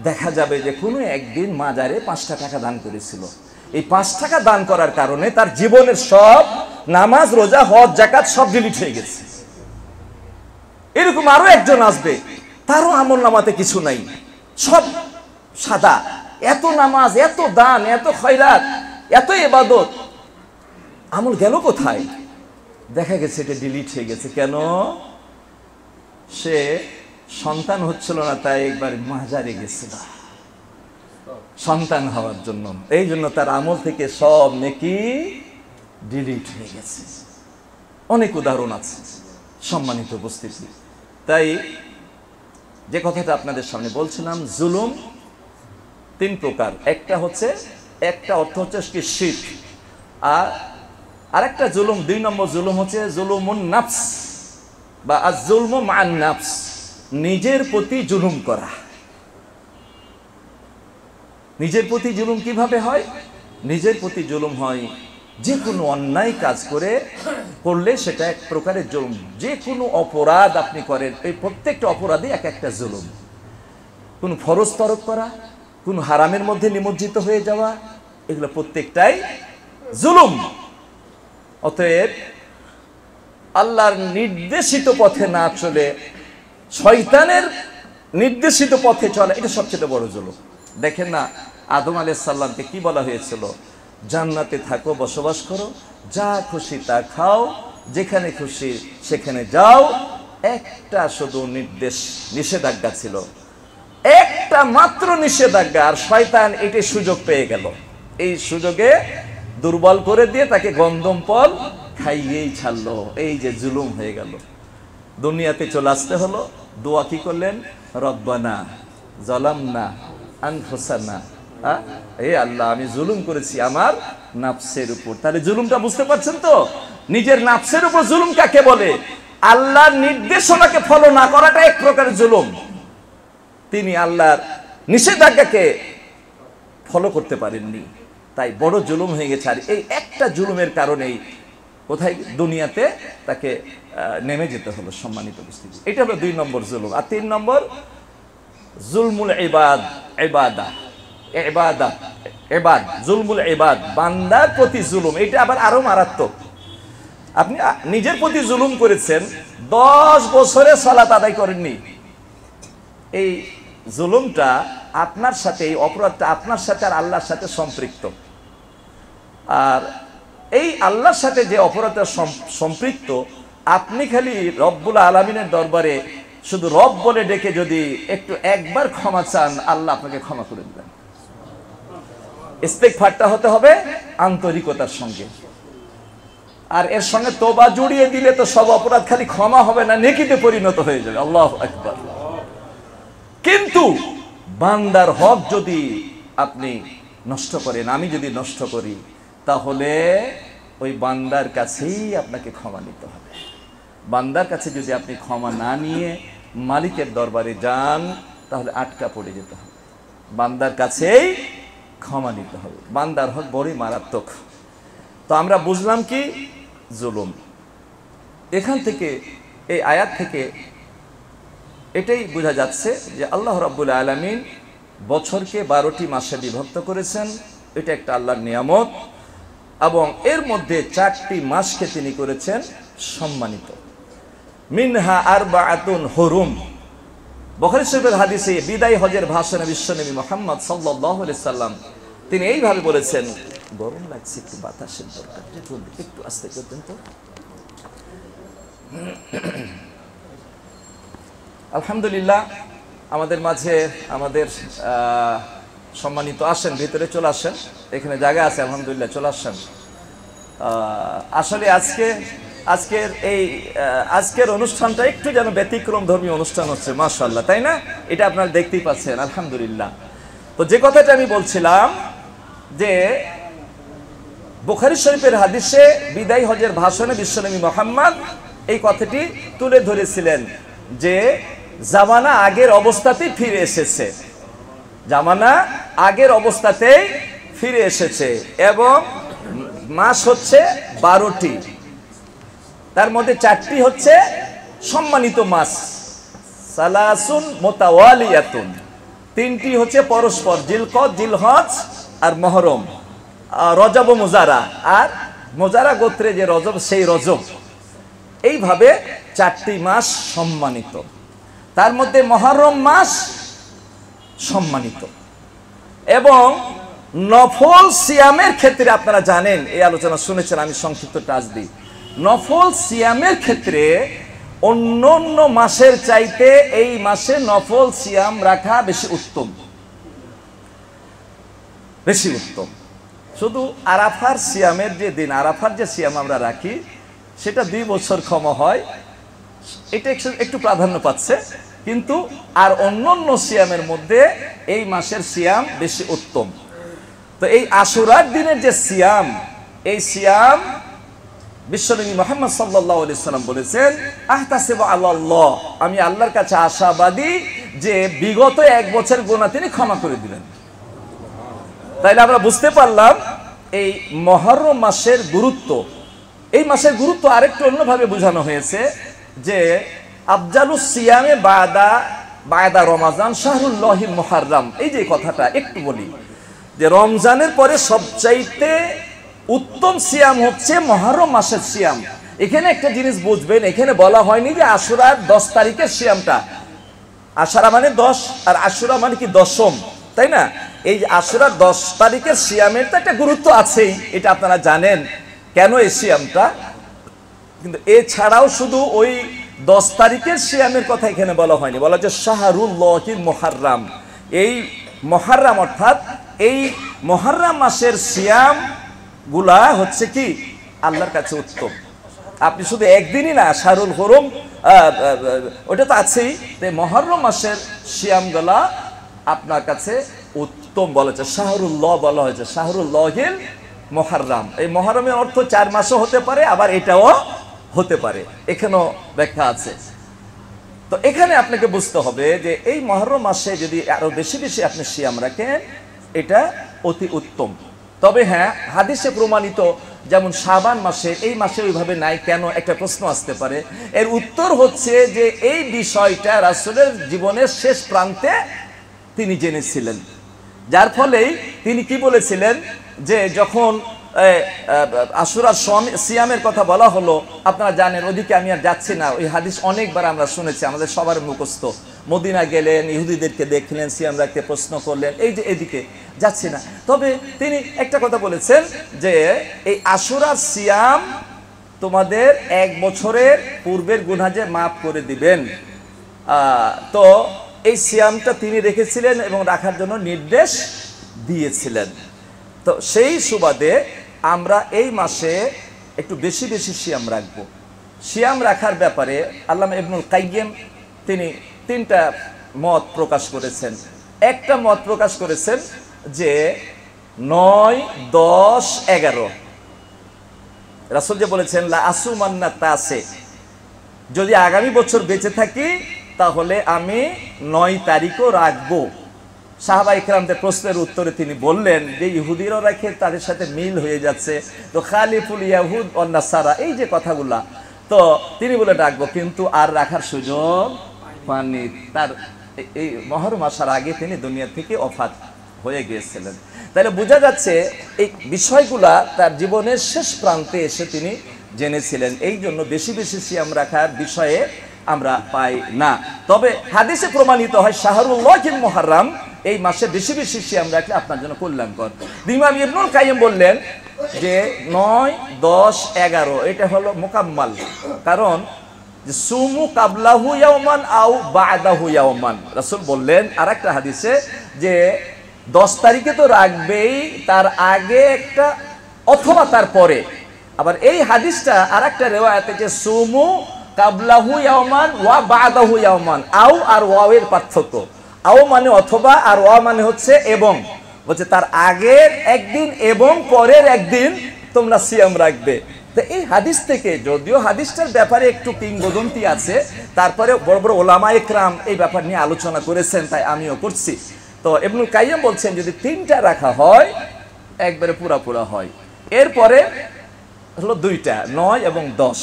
দেখা যাবে যে কোনো একদিন মাজারে 5টা টাকা দান করেছিল, এই 5 টাকা দান করার কারণে তার জীবনের সব নামাজ, রোজা, হজ, যাকাত সব ডিলিট হয়ে গেছে। এরকম আরো একজন আসবে, তারও আমলনামাতে কিছু নাই, সব সাদা, এত নামাজ, এত দান, এত খয়রাত, এত ইবাদত, আমল গেল কোথায়? দেখা গেছে এটা ডিলিট হয়ে গেছে। কেন? সে সন্তান হচ্ছিল না, তাই একবার মাজারে গেছিল সন্তান হওয়ার জন্য, এই জন্য তার আমল থেকে সব নেকি ডিলিট হয়ে গেছে। অনেক উদাহরণ আছে সম্মানিত উপস্থিতি। তাই যে কথাটা আপনাদের সামনে বলছিলাম, জুলুম 3 প্রকার। একটা অর্থ হচ্ছে কি শিরক, আর আরেকটা জুলুম, 2 নম্বর জুলুম হচ্ছে জুলুমুন নাফস বা আজ-জুলমু মা'আন নাফস, নিজের প্রতি জুলুম করা। নিজের প্রতি জুলুম কিভাবে হয়? নিজের প্রতি জুলুম হয় যে কোনো অন্যায় কাজ করলে সেটা এক প্রকারের জুলুম। যে কোনো অপরাধ আপনি করেন, এই প্রত্যেকটা অপরাধে এক একটা জুলুম। কোন ফরজ তরক করা, কোন হারামের মধ্যে নিমজ্জিত হয়ে যাওয়া, এগুলো প্রত্যেকটাই জুলুম। অতএব আল্লাহর নির্দেশিত পথে না চলে শয়তানের নির্দেশিত পথে চলে, এটা সবচেয়ে বড় জুলুম। দেখেন না, আদম আলাইহিস সালামকে কি বলা হয়েছিল? জান্নাতে থাকো, বসবাস করো, যা খুশি তা খাও, যেখানে খুশি সেখানে যাও। একটা শুধু নিষেধাজ্ঞা ছিল, একটা মাত্র নিষেধাজ্ঞা, আর শয়তান এটাই সুযোগ পেয়ে গেল। এই সুযোগে দুর্বল করে দিয়ে তাকে গন্ধম ফল খাইয়েই ছাড়লো। এই যে জুলুম হয়ে গেল। দুনিয়াতে চলে আসতে হলো, দোয়া কি করলেন? রব্বানা যালামনা আনফুসানা, হে আল্লাহ আমি জুলুম করেছি আমার নাফসের উপর। তাহলে জুলুমটা বুঝতে পারছেন তো? নিজের নাফসের উপর জুলুম কাকে বলে? আল্লাহর নির্দেশনাকে ফলো না করাটা এক প্রকার জুলুম। তিনি আল্লাহর নিষেধাজ্ঞাকে ফলো করতে পারেননি, তাই বড় জুলুম হয়ে গেছে। আর এই একটা জুলুমের কারণেই কোথায় দুনিয়াতে তাকে নেমে যেতে হলো। সম্মানিত উপস্থিতি, এটা হলো 2 নম্বর জুলুম। আর 3 নম্বর জুলমুল ইবাদ, জুলমুল ইবাদ, বান্দার প্রতি জুলুম। এটা আবার আরো মারাত্মক। আপনি নিজের প্রতি জুলুম করেছেন, 10 বছরে সালাত আদায় করেননি, এই জুলুমটা আপনার সাথে, এই অপরাধটা আপনার সাথে আর আল্লাহর সাথে সম্পৃক্ত। আর এই আল্লাহর সাথে যে অপরাধটা সম্পৃক্ত, আপনি খালি রব্বুল আলামিনের দরবারে শুধু রব বলে ডেকে যদি একবার ক্ষমা চান, আল্লাহ আপনাকে ক্ষমা করে দিবেন। ইস্তেগফারটা হতে হবে আন্তরিকতার সঙ্গে, আর এর সঙ্গে তওবা জড়িয়ে দিলে তো সব অপরাধ খালি ক্ষমা হবে না, নেকিতে পরিণত হয়ে যাবে। আল্লাহু আকবার। কিন্তু বান্দার হক যদি আপনি নষ্ট করেন, আমি যদি নষ্ট করি, তাহলে ওই বান্দার কাছেই আপনাকে ক্ষমা নিতে হবে। বান্দার কাছে যদি আপনি ক্ষমা না নিয়ে মালিকের দরবারে যান, তাহলে আটকা পড়ে যেতে হবে। বান্দার কাছেই ক্ষমা নিতে হবে। বান্দার হক বড়ই মারাত্মক। তো আমরা বুঝলাম কি? জুলুম। এখান থেকে, এই আয়াত থেকে এটাই বোঝা যাচ্ছে যে আল্লাহ রাব্বুল আলামিন বছরকে 12টি মাসে বিভক্ত করেছেন। এটা একটা আল্লাহর নিয়ামত, এবং এর মধ্যে 4টি মাসকে তিনি করেছেন সম্মানিত। মিনহা আরবাআতুন হুরুম। বুখারী শরীফের হাদিসে বিদায় হজের ভাষণে বিশ্বনবী মুহাম্মদ সাল্লাল্লাহু আলাইহি সাল্লাম তিনি এইভাবে বলেছেন, গরম লাগছে, একটু বাতাসের দরকার, একটু আস্তে করতেন তো। আলহামদুলিল্লাহ, আমাদের মাঝে আমাদের সম্মানিত আসেন, ভিতরে চলে আসেন, এখানে জায়গা আছে, আলহামদুলিল্লাহ চলে আসেন। আসলে আজকের অনুষ্ঠানটা একটু যেন ব্যতিক্রম ধর্মী অনুষ্ঠান হচ্ছে, মাশাআল্লাহ, তাই না? এটা আপনারা দেখতেই পাচ্ছেন, আলহামদুলিল্লাহ। তো যে কথাটা আমি বলছিলাম যে বুখারী শরীফের হাদিসে বিদায় হজের ভাষণে বিশ্বনবী মুহাম্মদ এই কথাটি তুলে ধরেছিলেন যে জামানা আগের অবস্থাতেই ফিরে এসেছে, জামানা আগের সাথেই ফিরে এসেছে এবং মাস হচ্ছে 12টি, তার মধ্যে 4টি হচ্ছে সম্মানিত মাস, সালাসুন মুতাওয়ালিয়াতুন, 3টি হচ্ছে পরস্পর, জিলকদ, জিলহজ আর মুহররম, রজব ও মুজারা, আর মুজারা গোত্রে যে রজব সেই রজব। এইভাবে 4টি মাস সম্মানিত, তার মধ্যে মুহররম মাস সম্মানিত। এবং নফল সিয়ামের ক্ষেত্রে আপনারা জানেন, এই আলোচনা শুনেছেন, আমি সংক্ষিপ্ত টাচ দিই। নফল সিয়ামের ক্ষেত্রে অন্য অন্য মাসের চাইতে এই মাসে নফল সিয়াম রাখা বেশি উত্তম, বেশি উত্তম। শুধু আরাফার সিয়ামের যে দিন, আরাফার যে সিয়াম আমরা রাখি, সেটা 2 বছর ক্ষমা হয়, এটা একটু প্রাধান্য পাচ্ছে, কিন্তু আর অন্যান্য সিয়ামের মধ্যে এই মাসের সিয়াম বেশি উত্তম। তো এই আশুরার দিনের যে সিয়াম, এই সিয়াম বিশ্বনবী মুহাম্মদ সাল্লাল্লাহু আলাইহি সাল্লাম বলেছেন, আহতাসিবু আলাল্লাহ, আমি আল্লাহর কাছে আশাবাদী যে বিগত 1 বছর গুনাহ তিনি ক্ষমা করে দিবেন। তাইলে আমরা বুঝতে পারলাম এই মুহররম মাসের গুরুত্ব। এই মাসের গুরুত্ব আরেকটু অন্যভাবে বোঝানো হয়েছে যে আফজালুস সিয়ামে বাদা রমাজান শাহরুল্লাহিল মুহাররম। এই যে কথাটা একটু বলি যে রমজানের পরে সবচাইতে উত্তম সিয়াম হচ্ছে মুহররম মাসের সিয়াম। এখানে একটা জিনিস বুঝবেন, এখানে বলা হয়নি যে আশুরার 10 তারিখের সিয়ামটা, আশুরা মানে 10 আর আশুরা মানে কি দশম, তাই না? এই আশুরার 10 তারিখের সিয়ামের তো একটা গুরুত্ব আছেই, এটা আপনারা জানেন কেন এই সিয়ামটা। কিন্তু এছাড়াও শুধু ওই 10 তারিখের সিয়ামের কথা এখানে বলা হয়নি, বলা হচ্ছে শাহরুল্লাহিল মুহাররম। এই মুহাররম অর্থাৎ এই মুহাররম মাসের সিয়াম গুলা হচ্ছে কি আল্লাহর কাছে উত্তম। আপনি শুধু একদিনই না, শাহরুল হুরুম ওটা তো আছেই, মুহররম মাসের সিয়ামগুলা আপনার কাছে উত্তম বলা হয়েছে, শাহরুল্লাহ বলা হয়েছে, শাহরুল্লাহিল মুহাররম। এই মুহররমের অর্থ 4 মাসও হতে পারে, আবার এটাও হতে পারে, এখানেও ব্যাখ্যা আছে। তো এখানে আপনাকে বুঝতে হবে যে এই মুহররম মাসে যদি আরো বেশি বেশি আপনি সিয়াম রাখেন, এটা অতি উত্তম। তবে হ্যাঁ, হাদিসে প্রমাণিত যেমন শাবান মাসে, এই মাসে ওইভাবে নাই কেন, একটা প্রশ্ন আসতে পারে। এর উত্তর হচ্ছে যে এই বিষয়টা রাসূলের জীবনের শেষ প্রান্তে তিনি জেনেছিলেন, যার ফলেই তিনি কি বলেছিলেন যে যখন আশুরার সিয়ামের কথা বলা হলো, আপনারা জানেন, ওদিকে আমি আর যাচ্ছি না, ওই হাদিস অনেকবার আমরা শুনেছি, আমাদের সবার মুখস্থ। মদিনা গেলেন, ইহুদিদেরকে দেখলেন, সিয়াম রাখতে প্রশ্ন করলেন, এই যে এদিকে যাচ্ছি না। তবে তিনি একটা কথা বলেছেন যে এই আশুরার সিয়াম তোমাদের 1 বছরের পূর্বের গুনাহ যে মাফ করে দিবেন। তো এই সিয়ামটা তিনি রেখেছিলেন এবং রাখার জন্য নির্দেশ দিয়েছিলেন। তো সেই সুবাদে আমরা এই মাসে একটু বেশি বেশি সিয়াম রাখবো। সিয়াম রাখার ব্যাপারে আল্লামা ইবনুল কাইয়্যিম তিনি 3টা মত প্রকাশ করেছেন। একটা মত প্রকাশ করেছেন যে 9, 10, 11 রাসূল যে বলেছেন লা আসুমান্না তাসে, যদি আগামী বছর বেঁচে থাকি তাহলে আমি 9 তারিখও রাখবো। সাহাবা ইকরামদের প্রশ্নের উত্তরে তিনি বললেন যে ইহুদিরা রাখে, তাদের সাথে মিল হয়ে যাচ্ছে, তো খালিফুল ইয়াহুদ ওয়ান নাসারা, এই যে কথাগুলা, তো তিনি বলে রাখবো, কিন্তু আর রাখার সুযোগ পাননি। তার এই মুহররম আসার আগে তিনি দুনিয়া থেকে ওফাত হয়ে গিয়েছিলেন। তাহলে বোঝা যাচ্ছে এই বিষয়গুলা তার জীবনের শেষ প্রান্তে এসে তিনি জেনেছিলেন। এই জন্য বেশি বেশি সিয়াম রাখার বিষয়ে আমরা পাই না। তবে হাদিসে প্রমাণিত হয় শাহরুল্লাহিল মুহাররম, এই মাসে বেশি বেশি সিয়াম রাখলে আপনার জন্য কল্যাণকর। ইমাম ইবনুল কাইয়্যিম বললেন যে 9, 10, 11 এটা হলো মুকাম্মাল। কারণ সুমু কাবলাহু ইয়াওমান আও বাদাহু ইয়াওমান, রাসূল বললেন আরেকটা হাদিসে যে 10 তারিখে তো রাখবেই, তার আগে একটা অথবা তার পরে। আবার এই হাদিসটা আরেকটা রিওয়ায়াতে যে সুমু কাবলাহু ইয়াওমান ওয়া বাদাহু ইয়াওমান, আও আর ওয়াওয়ের পার্থক্য। আও মানে অথবা, আর ওয়া মানে হচ্ছে এবং। বলছে তার আগের একদিন এবং পরের একদিন তোমরা সিয়াম রাখবে। তো এই হাদিস থেকে, যদিও হাদিসটার ব্যাপারে একটু কিংবদন্তি আছে, তারপরে বড় বড় ওলামায়ে কেরাম এই ব্যাপার নিয়ে আলোচনা করেছেন, তাই আমিও করছি। তো ইবনুল কাইয়্যিম বলছেন যদি 3টা রাখা হয় একবারে পুরা হয়। এরপরে হলো 2টা, 9 এবং 10।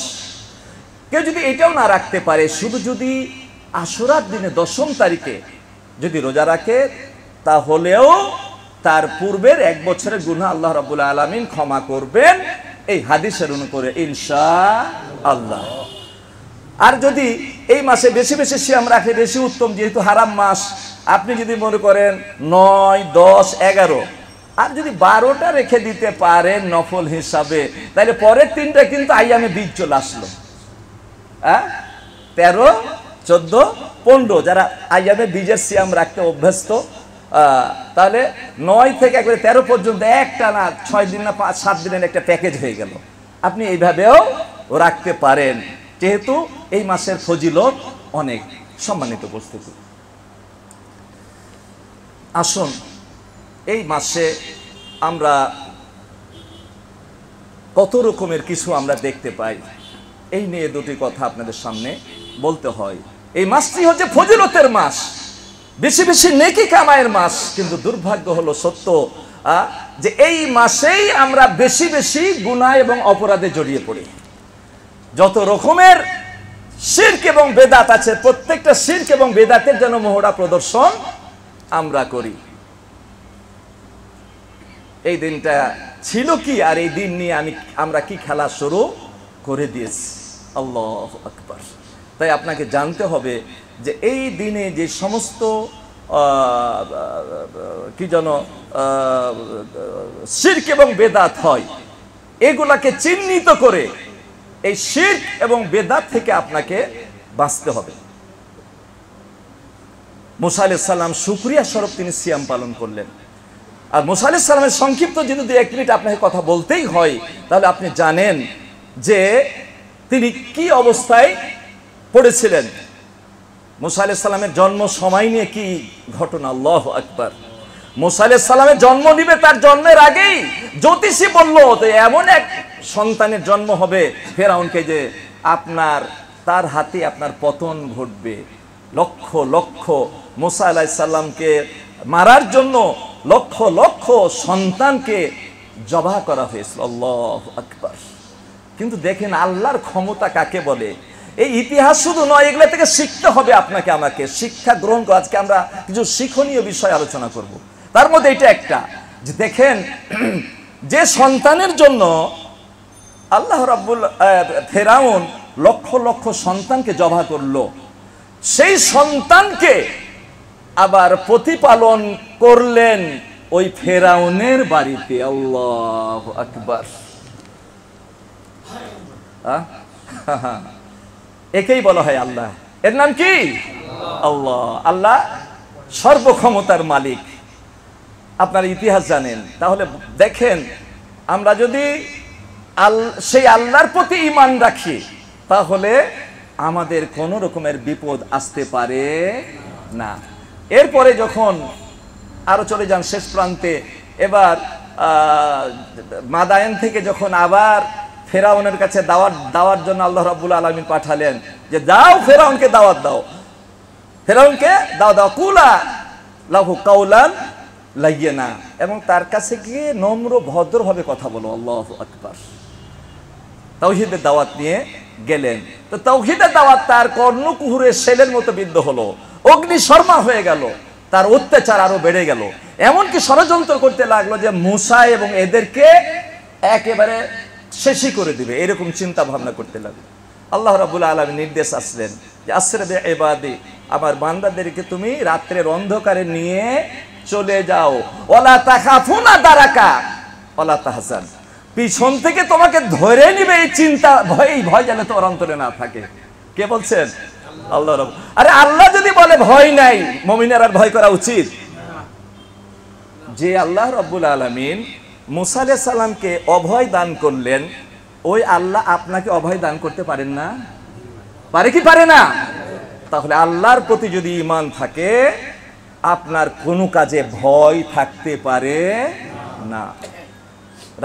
কেউ যদি এটাও না রাখতে পারে, শুধু যদি আশুরার দিনে 10ম তারিখে যদি রোজা রাখে, তাহলেও তার পূর্বের 1 বছরের গুনাহ আল্লাহ রাব্বুল আলামিন ক্ষমা করবেন, এই হাদিসের অনুযায়ী ইনশাআল্লাহ। আর যদি এই মাসে বেশি বেশি সিয়াম রাখে বেশি উত্তম, যেহেতু হারাম মাস। আপনি যদি মনে করেন 9, 10, 11, আর যদি 12টা রেখে দিতে পারেন নফল হিসাবে, তাহলে পরের 3টা কিন্তু আইয়ামে বীজ চলে আসলো। 13, 14, 15 যারা আইয়ামে বীজের সিয়াম রাখতে অভ্যস্ত, তাহলে 9 থেকে একবারে 13 পর্যন্ত একটা না 6 দিন না 7 দিনের একটা প্যাকেজ হয়ে গেল। আপনি এইভাবেও রাখতে পারেন, যেহেতু এই মাসের ফজিলত অনেক। সম্মানিত উপস্থিতি, আসুন এই মাসে আমরা কত রকমের কিছু আমরা দেখতে পাই, এই নিয়ে 2টি কথা আপনাদের সামনে বলতে হয়। এই মাসটি হচ্ছে ফজিলতের মাস, বেশি বেশি নেকি কামায়ের মাস। কিন্তু দুর্ভাগ্য হলো সত্য যে এই মাসেই আমরা বেশি বেশি গুনাহ এবং অপরাধে জড়িয়ে পড়ি। যত রকমের শিরক এবং বেদাত আছে, প্রত্যেকটা শিরক এবং বেদাতের যেন মহড়া প্রদর্শন আমরা করি। এই দিনটা ছিল কি, আর এই দিন নিয়ে আমরা কি খেলা শুরু করে দিয়েছি। আল্লাহু আকবার। তাই আপনাকে জানতে হবে যে এই দিনে যে সমস্ত কি যেন শিরক এবং বেদাত হয়, এগুলাকে চিহ্নিত করে এই শিরক এবং বেদাত থেকে আপনাকে বাঁচতে হবে। মুসা আলাইহিস সালাম শুকরিয়া স্বরূপ তিনি সিয়াম পালন করলেন। আর মুসা আলাইহিস সালামের সংক্ষিপ্ত যদি 1 মিনিট আপনাকে কথা বলতেই হয়, তাহলে আপনি জানেন যে তিনি কি অবস্থায় পড়েছিলেন। মুসা আলাইহিস সালামের জন্ম সময় নিয়ে কি ঘটনা, আল্লাহু আকবার। মুসা আলাইহিস সালামের জন্ম নিবে, তার জন্মের আগেই জ্যোতিষী বলল তো এমন এক সন্তানের জন্ম হবে ফেরাউনকে যে তার হাতে আপনার পতন ঘটবে। লক্ষ লক্ষ মুসা আলাইহিস সালামকে মারার জন্য লক্ষ লক্ষ সন্তানকে জবাহ করা হয়েছিল। আল্লাহু আকবার। কিন্তু দেখেন আল্লাহর ক্ষমতা কাকে বলে। এই ইতিহাস শুধু নয়, এগুলো থেকে শিখতে হবে আপনাকে আমাকে, শিক্ষা গ্রহণ করে। আজকে আমরা কিছু শিক্ষণীয় বিষয় আলোচনা করব। তার মধ্যে এটা একটা যে দেখেন, যে সন্তানের জন্য আল্লাহ ফেরাউন লক্ষ লক্ষ সন্তানকে জবাহ করলো, সেই সন্তানকে আবার প্রতিপালন করলেন ওই ফেরাউনের বাড়িতে। আল্লাহু আকবার। একেই বলা হয় আল্লাহ। এর নাম কি? আল্লাহ। আল্লাহ সর্বক্ষমতার মালিক। আপনারা ইতিহাস জানেন। তাহলে দেখেন, আমরা যদি সেই আল্লাহর প্রতি ঈমান রাখি, তাহলে আমাদের কোনো রকমের বিপদ আসতে পারে না। এরপরে যখন আরো চলে যান শেষ প্রান্তে, এবার মাদায়েন থেকে যখন আবার ফেরাউনের কাছে দাওয়ার জন্য আল্লাহ রাব্বুল আলামিন পাঠালেন যে যাও ফেরাউনকে দাওয়াত দাও, ফেরাউনকে দাও কুলা লাহু কাউলান লাইয়িনা, এবং তার কাছে গিয়ে নম্র ভদ্রভাবে কথা বলো। আল্লাহু আকবার। তাওহীদের দাওয়াত নিয়ে গেলেন। তো তাওহীদের দাওয়াত তার কর্ণকুহুরে শেলের মতো বিদ্ধ হলো, অগ্নিশর্মা হয়ে গেল, তার অত্যাচার আরো বেড়ে গেল। এমনকি ষড়যন্ত্র করতে লাগলো যে মুসা এবং এদেরকে একেবারে শেষই করে দিবে, এরকম চিন্তা ভাবনা করতে লাগলো। আল্লাহ রাব্বুল আলামিন নির্দেশ আসলেন যে আসরে বে ইবাদি, আমার বান্দাদেরকে তুমি রাত্রের অন্ধকারে নিয়ে চলে যাও। ওয়ালা তাখাফুনা দারাকা ওয়ালা তাহজান, পিছন থেকে তোমাকে ধরে নিবে এই চিন্তা, ভয় যেন তোমার অন্তরে না থাকে। কে বলছেন? আল্লাহ রাব্বুল। আরে আল্লাহ যদি বলে ভয় নাই, মুমিনের আর ভয় করা উচিত? যে আল্লাহ রাব্বুল আলামিন মুসা আলাইহিস সালামকে অভয় দান করলেন, ওই আল্লাহ আপনাকে অভয় দান করতে পারেন না? পারে কি পারে না? তাহলে আল্লাহর প্রতি যদি ঈমান থাকে, আপনার কোনো কাজে ভয় থাকতে পারে না।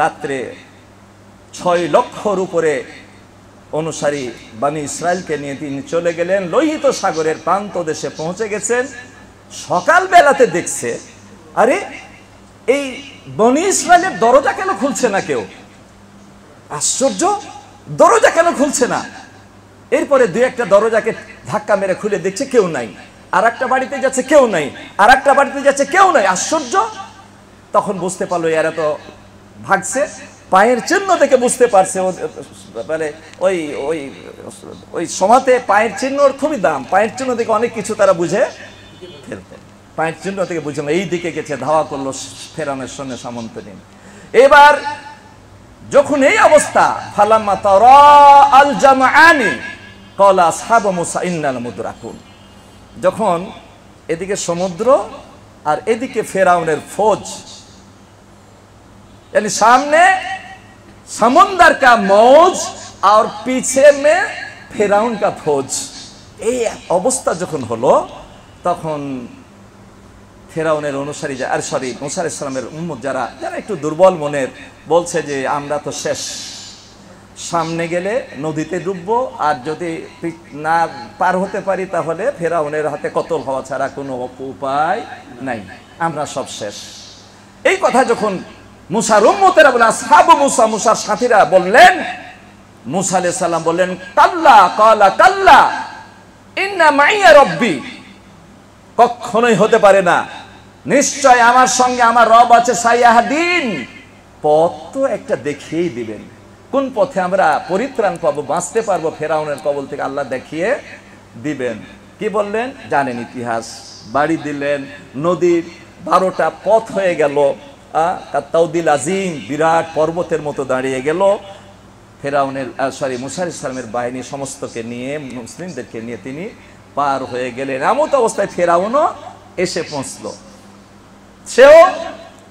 রাত্রে 6 লক্ষর উপরে অনুসারী বনি ইসরায়েলকে নিয়ে তিনি চলে গেলেন, লোহিত সাগরের প্রান্ত দেশে পৌঁছে গেছেন। সকাল বেলাতে দেখছে, আরে এই বনি ইসরায়েলের দরজা কেন খুলছে না কেউ? আশ্চর্য, দরজা কেন খুলছে না? এরপরে 2-1টা দরজাকে ধাক্কা মেরে খুলে দেখছে কেউ নাই। আর একটা বাড়িতে যাচ্ছে কেউ নাই, আর একটা বাড়িতে যাচ্ছে কেউ নাই। আশ্চর্য! তখন বুঝতে পারলো এরা তো ভাগছে। পায়ের চিহ্ন দেখে বুঝতে পারছে, মানে ওই ওই ওই সমাতে পায়ের চিহ্নর খুবই দাম। পায়ের চিহ্ন দেখে অনেক কিছু তারা বুঝে ফেলতে। পায়ের চিহ্ন থেকে বুঝলাম এই দিকে গেছে, ধাওয়া করলো ফেরাউনের সৈন্য সামন্ত নিয়ে। এবার যখন এই অবস্থা, ফালাম্মা তারা আল জামআনি ক্বালা আসহাবু মুসা ইন্না লামুদরাকুন, যখন এদিকে সমুদ্র আর এদিকে ফেরাউনের ফৌজ, यानी सामने समंदर का मौज और पीछे में ফেরাউন का फौज, এই অবস্থা যখন হলো, তখন ফেরাউনের অনুসারী আর মুসা আলাইহিস সালামের উম্মত যারা একটু দুর্বল মনের, বলছে যে আমরা তো শেষ, সামনে গেলে নদীতে ডুববো, আর যদি না পার হতে পারি তাহলে ফেরাউনের হাতে কতল হওয়া ছাড়া কোনো উপায় নাই, আমরা সব শেষ। এই কথা যখন মুসার উম্মতেরা বলে, আসহাবু মুসা, মুসার সাথীরা বললেন, মুসা আলাইহিস সালাম বললেন, কাল্লা কালা কাল্লা ইন্না মাইয়া রব্বি, কখনোই হতে পারে না, নিশ্চয় আমার সঙ্গে আমার রব আছে, সাইয়াহদিন, পথ তো একটা দেখিয়েই দিবেন। কোন পথে আমরা পরিত্রাণ পাবো, বাঁচতে পারবো ফেরাউনের কবল থেকে, আল্লাহ দেখিয়ে দিবেন। কি বললেন জানেন ইতিহাস, বাড়ি দিলেন, নদীর 12টা পথ হয়ে গেল, কাত্তাউদিল আজিম, বিরাট পর্বতের মতো দাঁড়িয়ে গেল। ফেরাউনের মুসা আলাইহিস সালামের বাহিনী সমস্তকে নিয়ে, মুসলিমদেরকে নিয়ে তিনি পার হয়ে গেলেন। এমন অবস্থায় ফেরাউনও এসে পৌঁছলো, সেও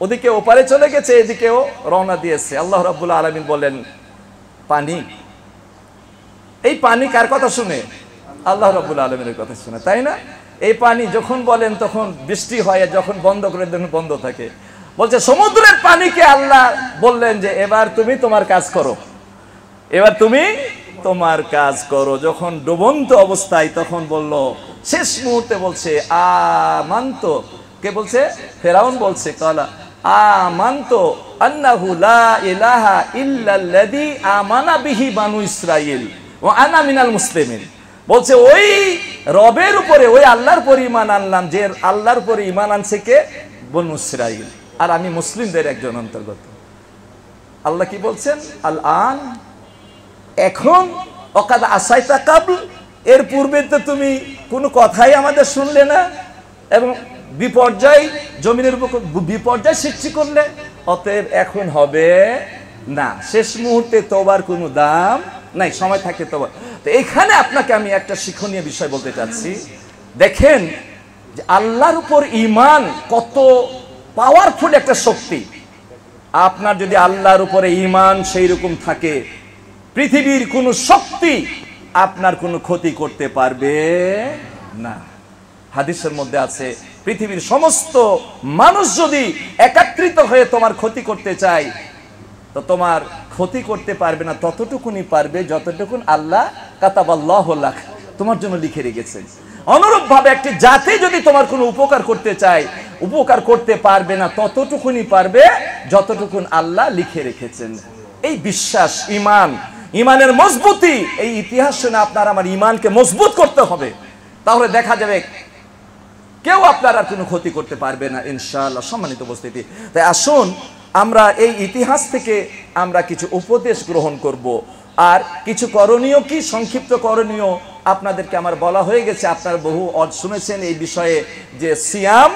ওদিকে ওপারে চলে গেছে, এদিকেও রওনা দিয়েছে। আল্লাহ রাব্বুল আলামিন বলেন, পানি, এই পানি কার কথা শুনে? আল্লাহ রাব্বুল আলামিনের কথা শুনে, তাই না? এই পানি যখন বলেন তখন বৃষ্টি হয়, যখন বন্ধ করে দেন বন্ধ থাকে। বলছে সমুদ্রের পানিকে আল্লাহ বললেন যে এবার তুমি তোমার কাজ করো, এবার তুমি তোমার কাজ করো। যখন ডুবন্ত অবস্থায় তখন বলল, শেষ মুহূর্তে বলছে আমানতু, কে বলছে? ফেরাউন বলছে, কালা আমানতু আন্নাহু লা ইলাহা ইল্লাল্লাযী আমানা বিহি বানু ইসরাঈল ওয়া আনা মিনাল মুসলিমিন। বলছে ওই রবের উপরে, ওই আল্লাহর উপরে ঈমান আনলাম, যে আল্লাহর উপরে ঈমান আনছে কে? বনু ইসরাঈল, আর আমি মুসলিমদের একজন অন্তর্গত। আল্লাহ কি বলছেন? আল আন, এখন, অকাদ আসাইতা কাবল, এর পূর্বে তো তুমি কোনো কথাই আমাদের শুনলে না, এবং বিপর্যয়, জমিনের উপর বিপর্যয় সৃষ্টি করলে, অতএব এখন হবে না, শেষ মুহূর্তে তোবার কোনো দাম নাই, সময় থাকে তোবা। তো এখানে আপনাকে আমি একটা শিক্ষণীয় বিষয় বলতে চাচ্ছি। দেখেন যে আল্লাহর উপর ঈমান কত পাওয়ারফুল একটা শক্তি। আপনার যদি আল্লাহর উপরে ঈমান সেই রকম থাকে, পৃথিবীর কোনো শক্তি আপনার কোনো ক্ষতি করতে পারবে না। হাদিসের মধ্যে আছে, পৃথিবীর সমস্ত মানুষ যদি একত্রিত হয়ে তোমার ক্ষতি করতে চায়, তো তোমার ক্ষতি করতে পারবে না, ততটুকুনি পারবে যতটুকুন আল্লাহ কাতাবাল্লাহু লাক, তোমার জন্য লিখে রেখেছেন। অনুরূপভাবে একটি জাতি যদি তোমার কোনো উপকার করতে চায়, উপকার করতে পারবে না, ততটুকুনি পারবে যতটুকুন আল্লাহ লিখে রেখেছেন। এই বিশ্বাস, ঈমান, ঈমানের মজবুতি, এই ইতিহাস শুনে আপনার আমার ঈমানকে মজবুত করতে হবে, তাহলে দেখা যাবে কেউ আপনার আর কোনো ক্ষতি করতে পারবে না ইনশাআল্লাহ। সম্মানিত উপস্থিতি, তাই আসুন আমরা এই ইতিহাস থেকে আমরা কিছু উপদেশ গ্রহণ করব। আর কিছু করণীয় কি, সংক্ষিপ্ত করণীয় আপনাদেরকে আমার বলা হয়ে গেছে, আপনারা বহু শুনেছেন এই বিষয়ে, যে সিয়াম,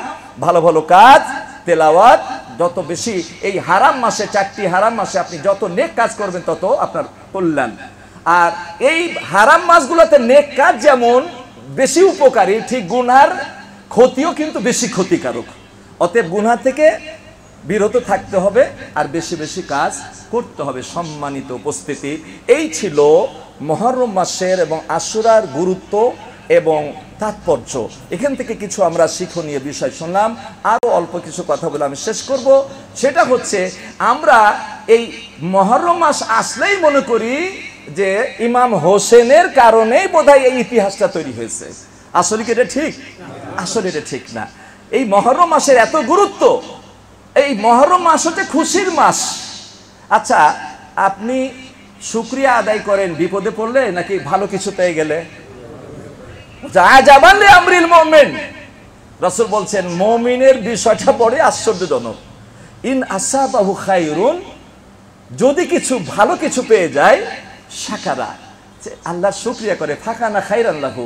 ভালো ভালো কাজ, তেলাওয়াত, যত বেশি এই হারাম মাসে, 4টি হারাম মাসে আপনি যত নেক কাজ করবেন তত আপনার কল্যাণ। আর এই হারাম মাসগুলোতে নেক কাজ যেমন বেশি উপকারী, ঠিক গুনার ক্ষতিও কিন্তু বেশি ক্ষতিকারক। অতএব গুনাহ থেকে বিরত থাকতে হবে আর বেশি বেশি কাজ করতে হবে। সম্মানিত উপস্থিতি, এই ছিল মুহররম মাসের এবং আশুরার গুরুত্ব এবং তাৎপর্য। এখান থেকে কিছু আমরা শিক্ষণীয় বিষয় শুনলাম। আরও অল্প কিছু কথা বলে আমি শেষ করব। সেটা হচ্ছে, আমরা এই মুহররম মাস আসলেই মনে করি যে ইমাম হোসেনের কারণেই বোধহয় এই ইতিহাসটা তৈরি হয়েছে। আসলে কি এটা ঠিক? আসলে এটা ঠিক না। এই মুহররম মাসের এত গুরুত্ব, এই মুহররম মাস হচ্ছে খুশির মাস। আচ্ছা, আপনি শুকরিয়া আদায় করেন বিপদে পড়লে নাকি ভালো কিছু পেয়ে গেলে? আজাবান লিআমরিল মুমিন, রাসূল বলছেন মুমিনের বিষয়টা বড় আশ্চর্যজনক। ইন আসাবাহু খায়রুন, যদি কিছু ভালো কিছু পেয়ে যায়, শাকারা, আল্লাহর শুকরিয়া করে, ফাকানা খায়রান লাহু,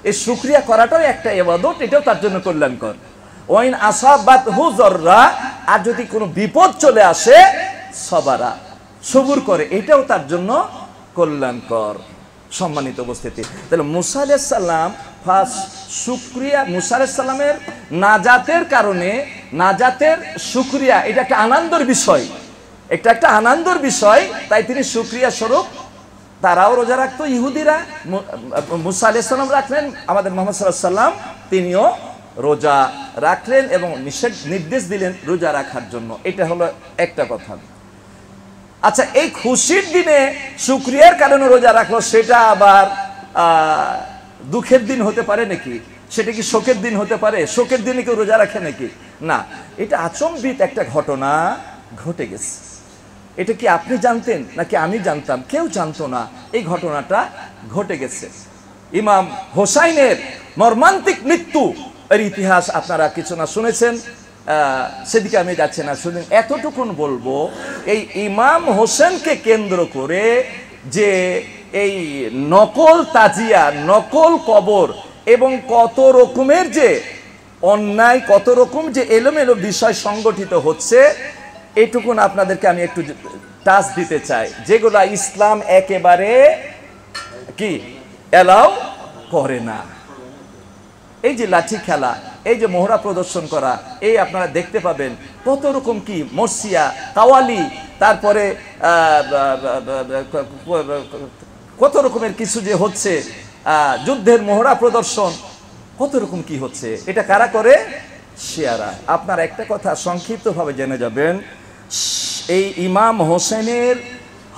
এই শুকরিয়া করাটাও একটা ইবাদত, এটাও তার জন্য কল্যাণকর। ওয়াইন আসাবাতহু যাররা, আর যদি কোনো বিপদ চলে আসে, সবারা, সবুর করে, এটাও তার জন্য কল্যাণকর। সম্মানিত উপস্থিতি, তাহলে মুসা আলাইহিস সালাম ফার্স্ট শুকরিয়া, মুসা আলাইহিস সালামের নাজাতের কারণে, নাজাতের শুকরিয়া, এটা একটা আনন্দের বিষয়, এটা একটা আনন্দের বিষয়। তাই তিনি শুকরিয়া স্বরূপ তারাও রোজা রাখতো, ইহুদিরা। মুসা আলাইহিস সালাম রাখলেন, আমাদের মুহাম্মদ সাল্লাল্লাহু আলাইহি ওয়াসাল্লাম তিনিও রোজা রাখলেন এবং নির্দেশ দিলেন রোজা রাখার জন্য। এটা হলো একটা কথা। আচ্ছা, এই খুশির দিনে শুকরিয়ার কারণে রোজা রাখলো, সেটা আবার দুঃখের দিন হতে পারে নাকি? সেটা কি শোকের দিন হতে পারে? শোকের দিনে কেউ রোজা রাখে নাকি? না, এটা আচম্বিত একটা ঘটনা ঘটে গেছে। এটা কি আপনি জানতেন নাকি আমি জানতাম? কেউ জানতো না। এই ঘটনাটা ঘটে গেছে। ইমাম হোসাইনের মর্মান্তিক মৃত্যু এর ইতিহাস আপনারা কিছু না শুনেছেন, সেদিকে আমি যাচ্ছি না। শুনুন, এতটুকুন বলবো, এই ইমাম হোসেনকে কেন্দ্র করে যে এই নকল তাজিয়া, নকল কবর এবং কত রকমের যে অন্যায়, কত রকম যে এলোমেলো বিষয় সংগঠিত হচ্ছে, এইটুকুন আপনাদেরকে আমি একটু টাচ দিতে চাই, যেগুলা ইসলাম একেবারে কি এলাও করে না। এই যে লাঠি খেলা, এই যে মোহরা প্রদর্শন করা, এই আপনারা দেখতে পাবেন কত রকম কি মর্সিয়া, কাওয়ালি, তারপরে কত রকমের কিছু যে হচ্ছে, যুদ্ধের মোহরা প্রদর্শন, কত রকম কি হচ্ছে। এটা কারা করে? শিয়ারা। আপনারা একটা কথা সংক্ষিপ্তভাবে জেনে যাবেন, এই ইমাম হোসেনের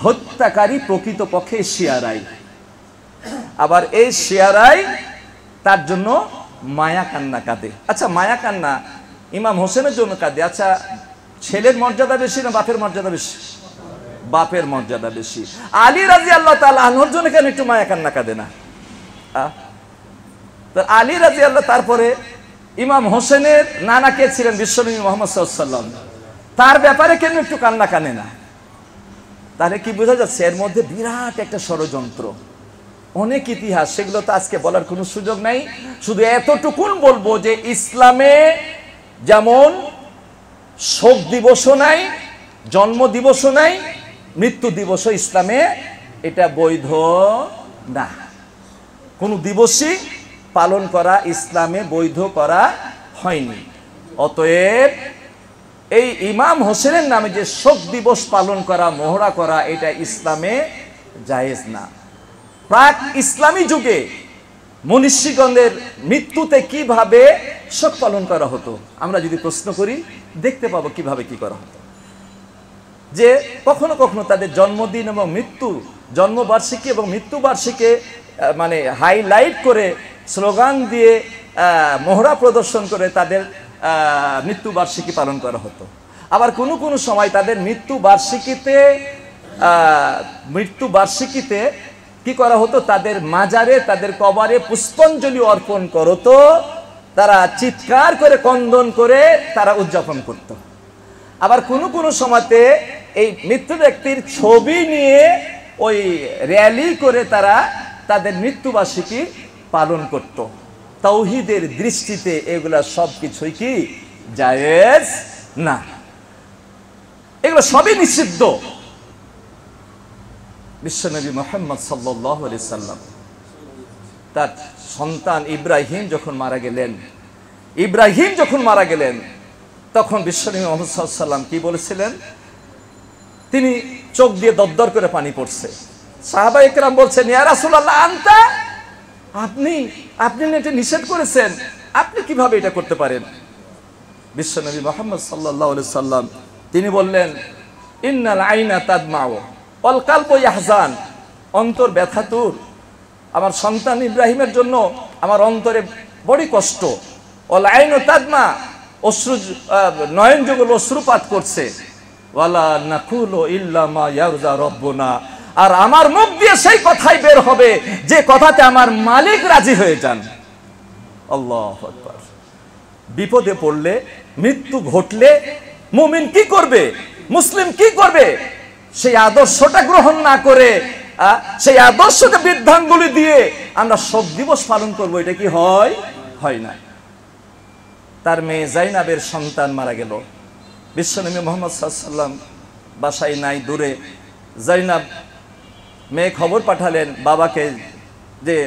হত্যাকারী প্রকৃতপক্ষে শিয়ারাই। আবার এই শিয়ারাই তার জন্য মায়া কান্না কাঁদে। আচ্ছা, মায়া কান্না ইমাম হোসেনের জন্য কাঁদে। আচ্ছা, ছেলের মর্যাদা বেশি না বাপের মর্যাদা বেশি? বাপের মর্যাদা বেশি। আলী রাদিয়াল্লাহু তাআলা আনহুর জন্য কেন একটু মায়া কান্না কাঁদে না? আলী রাদিয়াল্লাহু, তারপরে ইমাম হোসেনের নানা কে ছিলেন? বিশ্বনবী মুহাম্মদ সাল্লাল্লাহু আলাইহি ওয়াসাল্লাম। তার ব্যাপারে কেন একটু কান্না কানে না? তাহলে কি বোঝা যাচ্ছে এর মধ্যে বিরাট একটা ষড়যন্ত্র, অনেক ইতিহাস, সেগুলো তো আজকে বলার কোনো সুযোগ নাই। শুধু এতটুকুন বলবো যে ইসলামে যেমন শোক দিবসও নাই, জন্ম দিবসও নাই, মৃত্যু দিবসও ইসলামে এটা বৈধ না। কোনো দিবসই পালন করা ইসলামে বৈধ করা হয়নি। অতএব এই ইমাম হোসেনের নামে যে শোক দিবস পালন করা, মোহরা করা, এটা ইসলামে জায়েজ না। প্রাক ইসলামী যুগে মনীষীগণের মৃত্যুতে কিভাবে শোক পালন করা হতো, আমরা যদি প্রশ্ন করি দেখতে পাবো কিভাবে কি করা হতো। যে কখনো কখনো তাদের জন্মদিন এবং মৃত্যু, জন্মবার্ষিকী এবং মৃত্যুবার্ষিকী মানে হাইলাইট করে স্লোগান দিয়ে মোহরা প্রদর্শন করে তাদের মৃত্যুবার্ষিকী পালন করা হতো। আবার কোনো কোনো সময় তাদের মৃত্যুবার্ষিকীতে কি করা হতো? তাদের মাজারে, তাদের কবরে পুষ্পাঞ্জলি অর্পণ করতো, তারা চিৎকার করে কন্দন করে তারা উদযাপন করত। আবার কোনো কোনো সময়তে এই মৃত্যু ব্যক্তির ছবি নিয়ে ওই র্যালি করে তারা তাদের মৃত্যুবার্ষিকী পালন করত। তাওহীদের দৃষ্টিতে এগুলা সব কিছুই কি জায়েজ না, এগুলো সবই নিষিদ্ধ। বিশ্বনবী মুহাম্মদ সাল্লাল্লাহু আলাইহি সাল্লাম তার সন্তান ইব্রাহিম যখন মারা গেলেন তখন বিশ্বনবী মুহাম্মদ সাল্লাল্লাহু আলাইহি সাল্লাম কি বলেছিলেন? তিনি চোখ দিয়ে দরদর করে পানি পড়ছে। সাহাবায়ে কেরাম বলছেন, ইয়া রাসূলুল্লাহ আনতা, আপনি এটা নিষেধ করেছেন, আপনি কিভাবে এটা করতে পারেন? বিশ্বনবী মুহাম্মদ সাল্লাল্লাহু আলাইহি সাল্লাম তিনি বললেন, ইন্নাল আইনা তাদমাউ ওয়াল কালবু ইয়াহজান, অন্তর ব্যথাতুর, আমার সন্তান ইব্রাহিমের জন্য আমার অন্তরে বড় কষ্ট। ওয়াল আইনু তাদমা, অশ্রু নয়ন যুগল অশ্রুপাত করছে। ওয়ালা নাকুলু ইল্লা মা ইয়ারজা রাব্বুনা, আর আমার মুখ দিয়ে সেই কথাই বের হবে যে কথাতে আমার মালিক রাজি হয়ে যান। আল্লাহু আকবার। বিপদে পড়লে, মৃত্যু ঘটলে মুমিন কি করবে, মুসলিম কি করবে? সেই আদর্শটা গ্রহণ না করে সেই আদর্শকে বৃদ্ধাঙ্গুলি দিয়ে আমরা শোক দিবস পালন করবো, এটা কি হয় না। তার মেয়ে জাইনাবের সন্তান মারা গেল। বিশ্বনবী মুহাম্মদ সাল্লাল্লাহু আলাইহি সাল্লাম বাসায় নাই, দূরে। জাইনাব মেয়ে খবর পাঠালেন বাবাকে, যে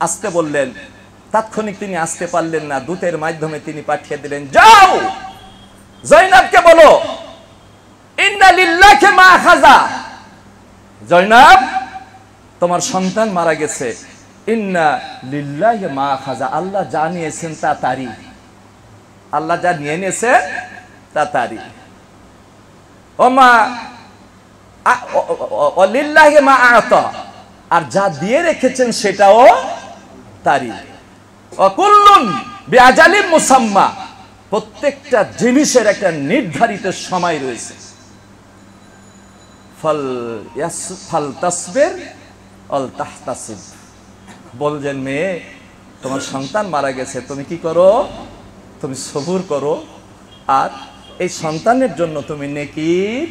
আসতে বললেন। তাৎক্ষণিক তিনি আসতে পারলেন না, দূতের মাধ্যমে তিনি পাঠিয়ে দিলেন, যাও জাইনাবকে বলো ইন্না লিল্লাহি মা আখাযা, জাইনাব তোমার সন্তান মারা গেছে, ইন্না লিল্লাহি মা আখাযা, আল্লাহ যা নিয়েছেন তা তারই, আল্লাহ যা নিয়ে নিয়েছেন তা তারই। ওমা লিল্লাহি মা আতা, আর যা দিয়ে রেখেছেন সেটাও তারই। কুল্লুন বিআজালিন মুসাম্মা, প্রত্যেকটা জিনিসের একটা নির্ধারিত সময় রয়েছে। ফাল তাসবির ওয়াল তাহতাসিব, বলছেন মেয়ে তোমার সন্তান মারা গেছে, তুমি কি করো? তুমি সবুর করো, আর এই সন্তানের জন্য তুমি নেকির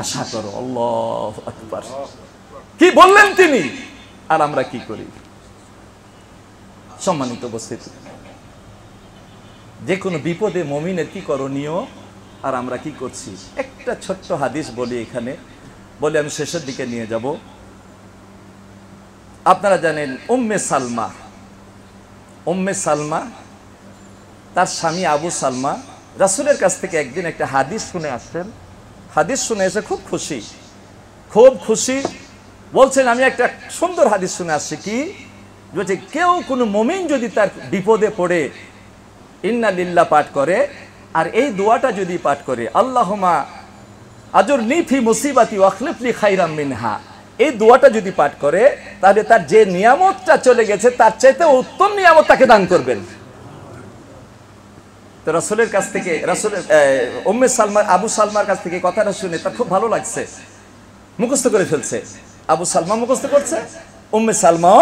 আশা করো। আল্লাহু আকবার। কি বললেন তিনি, আর আমরা কি করি? সম্মানিত উপস্থিতি, যে কোনো বিপদে মুমিনের কি করণীয়, আর আমরা কি করছি? একটা ছোট্ট হাদিস বলি এখানে, বলে আমি শেষের দিকে নিয়ে যাব। আপনারা জানেন উম্মে সালমা তার স্বামী আবু সালমা রাসূলের কাছ থেকে একদিন একটা হাদিস শুনে আসছেন। হাদিস শুনে এসে খুব খুশি বলছেন, আমি একটা সুন্দর হাদিস শুনে আসছি। কি বলছে? কেউ কোনো মুমিন যদি তার বিপদে পড়ে ইন্না লিল্লাহ পাঠ করে, আর এই দোয়াটা যদি পাঠ করে, আল্লাহুম্মা আজুরনি ফি মুসিবাতি ওয়া আখলিফলি খাইরাম মিনহা, এই দোয়াটা যদি পাঠ করে, তাহলে তার যে নিয়ামতটা চলে গেছে তার চাইতে উত্তম নিয়ামত তাকে দান করবেন। তো রাসূলের কাছ থেকে, রাসূলের উম্মে সালমা আবু সালমার কাছ থেকে কথাটা শুনে তার খুব ভালো লাগছে, মুখস্থ করে ফেলছে। আবু সালমা মুখস্থ করছে, উম্মে সালমাও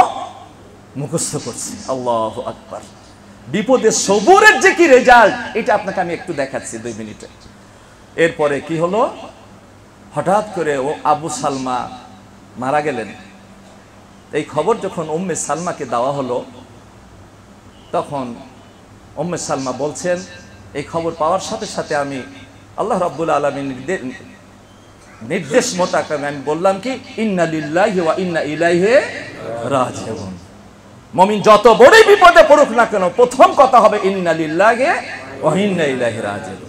মুখস্থ করছে। আল্লাহু আকবার। বিপদে সবুরের যে কি রেজাল্ট, এটা আপনাকে আমি একটু দেখাচ্ছি 2 মিনিটে। এরপরে কি হলো? হঠাৎ করে ও আবু সালমা মারা গেলেন। এই খবর যখন উম্মে সালমাকে দেওয়া হলো, তখন উম্মে সালমা বলছেন, এই খবর পাওয়ার সাথে সাথে আমি আল্লাহ রাব্বুল আলামিনের নির্দেশ মোতাবেক আমি বললাম কি, ইন্না লিল্লাহি ওয়া ইন্না ইলাইহি রাজিউন। মুমিন যত বড়ই বিপদে পড়ুক না কেন, প্রথম কথা হবে ইন্না লিল্লাহি ওয়া ইন্না ইলাইহি রাজিউন।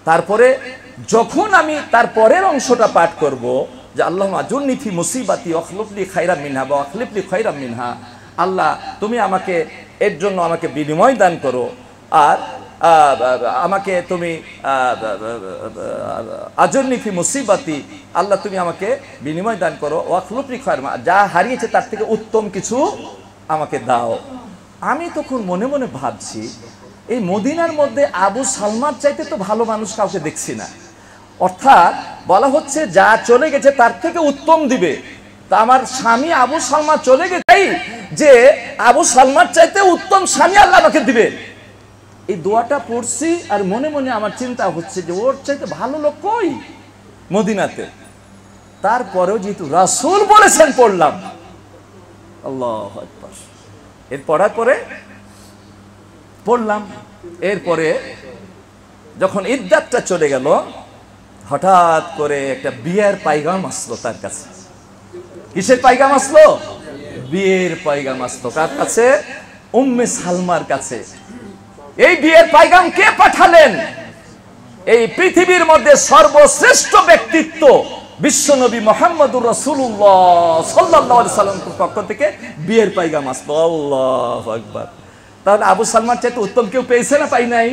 তারপরে যখন আমি তার পরের অংশটা পাঠ করব, যে আল্লাহুম্মা আজুরনি ফি মুসিবাতি ওয়া আখলিফলি খাইরাম মিনহা ওয়া আখলিফলি খাইরাম মিনহা, আল্লাহ তুমি আমাকে এর জন্য আমাকে বিনিময় দান করো, আর আমাকে তুমি আজুরনি ফি মুসিবাতি, আল্লাহ তুমি আমাকে বিনিময় দান করো, ওয়া আখলিফলি খাইরাম, যা হারিয়েছে তার থেকে উত্তম কিছু আমাকে দাও। আমি তখন মনে মনে ভাবছি, এই মদিনার মধ্যে আবু সালমার চাইতে তো ভালো মানুষ কাউকে দেখছি না। অর্থাৎ বলা হচ্ছে যা চলে গেছে তার থেকে উত্তম দিবে। তা আমার স্বামী আবু সালমা চলে গেছে, যে আবু সালমার চাইতে উত্তম স্বামী আল্লাহ আমাকে দিবে। এই দোয়াটা পড়ছি আর মনে মনে আমার চিন্তা হচ্ছে যে ওর চাইতে ভালো লোক কই মদিনাতে। তারপরেও যেহেতু রাসূল বলেছেন পড়লাম। আল্লাহু আকবার। এর পড়ার পরে পড়লাম। এরপরে যখন ইদ্দাতটা চলে গেল, হঠাৎ করে একটা বিয়ের পাইগাম আসলো তার কাছে। কিসের পাইগাম আসলো? বিয়ের পাইগাম আসলো। কার কাছে? উম্মে সালমার কাছে। এই বিয়ের পাইগাম কে পাঠালেন? এই পৃথিবীর মধ্যে সর্বশ্রেষ্ঠ ব্যক্তিত্ব বিশ্বনবী মুহাম্মদুর রাসূলুল্লাহ সাল্লাল্লাহু আলাইহি সাল্লামের পক্ষ থেকে বিয়ের পাইগাম আসলো। আল্লাহু আকবার। তাহলে আবু সালমান চাইতে উত্তম কেউ পেয়েছে না পাই নাই?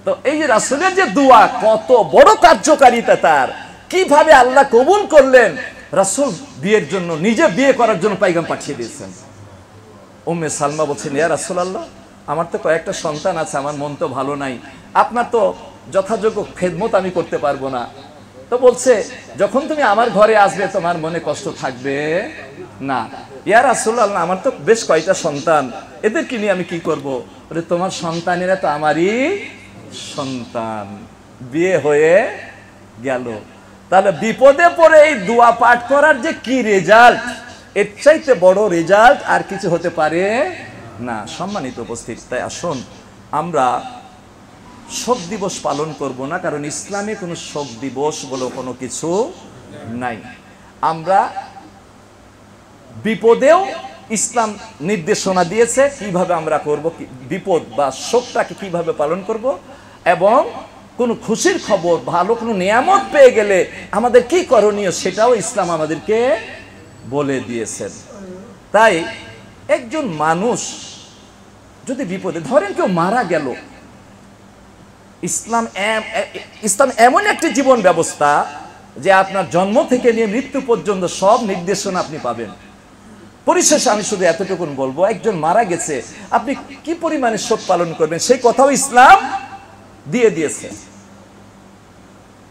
তো এই যে রাসূলের যে দোয়া, কত বড় কার্যকারিতা তার, কিভাবে আল্লাহ কবুল করলেন। রাসূল বিয়ের জন্য, নিজে বিয়ে করার জন্য পাইগাম পাঠিয়ে দিয়েছেন। উম্মে সালমা বলছেন, ইয়া রাসূলুল্লাহ, আমার তো কয়েকটা সন্তান আছে, আমার মন তো ভালো নাই, আপনার তো যথাযোগ্য খেদমত আমি করতে পারবো না। তো বলছে, যখন তুমি আমার ঘরে আসবে তোমার মনে কষ্ট থাকবে না। ইয়া রাসূলুল্লাহ, আমার তো বেশ কয়টা সন্তান, এদেরকে নিয়ে আমি কি করব? বলে, তোমার সন্তানেরা তো আমারই সন্তান। বিয়ে হয়ে গেল। তাহলে বিপদে পড়ে এই দোয়া পাঠ করার যে কি রেজাল্ট, এর চাইতে বড় রেজাল্ট আর কিছু হতে পারে না। সম্মানিত উপস্থিত, তাই আসুন আমরা শোক দিবস পালন করব না, কারণ ইসলামে কোনো শোক দিবস বলে কোনো কিছু নাই। আমরা বিপদেও ইসলাম নির্দেশনা দিয়েছে কিভাবে আমরা করব, বিপদ বা শোকটাকে কিভাবে পালন করব, এবং কোনো খুশির খবর, ভালো কোনো নিয়ামত পেয়ে গেলে আমাদের কি করণীয় সেটাও ইসলাম আমাদেরকে বলে দিয়েছেন। তাই একজন মানুষ যদি বিপদে, ধরেন কেউ মারা গেল, ইসলাম এমন একটি জীবন ব্যবস্থা যে আপনার জন্ম থেকে নিয়ে মৃত্যু পর্যন্ত সব নির্দেশনা আপনি পাবেন। পরিশেষে আমি শুধু এতটুকু বলবো, একজন মারা গেছে, আপনি কি পরিমাণে শোক পালন করবেন সেই কথাও ইসলাম দিয়ে দিয়েছে।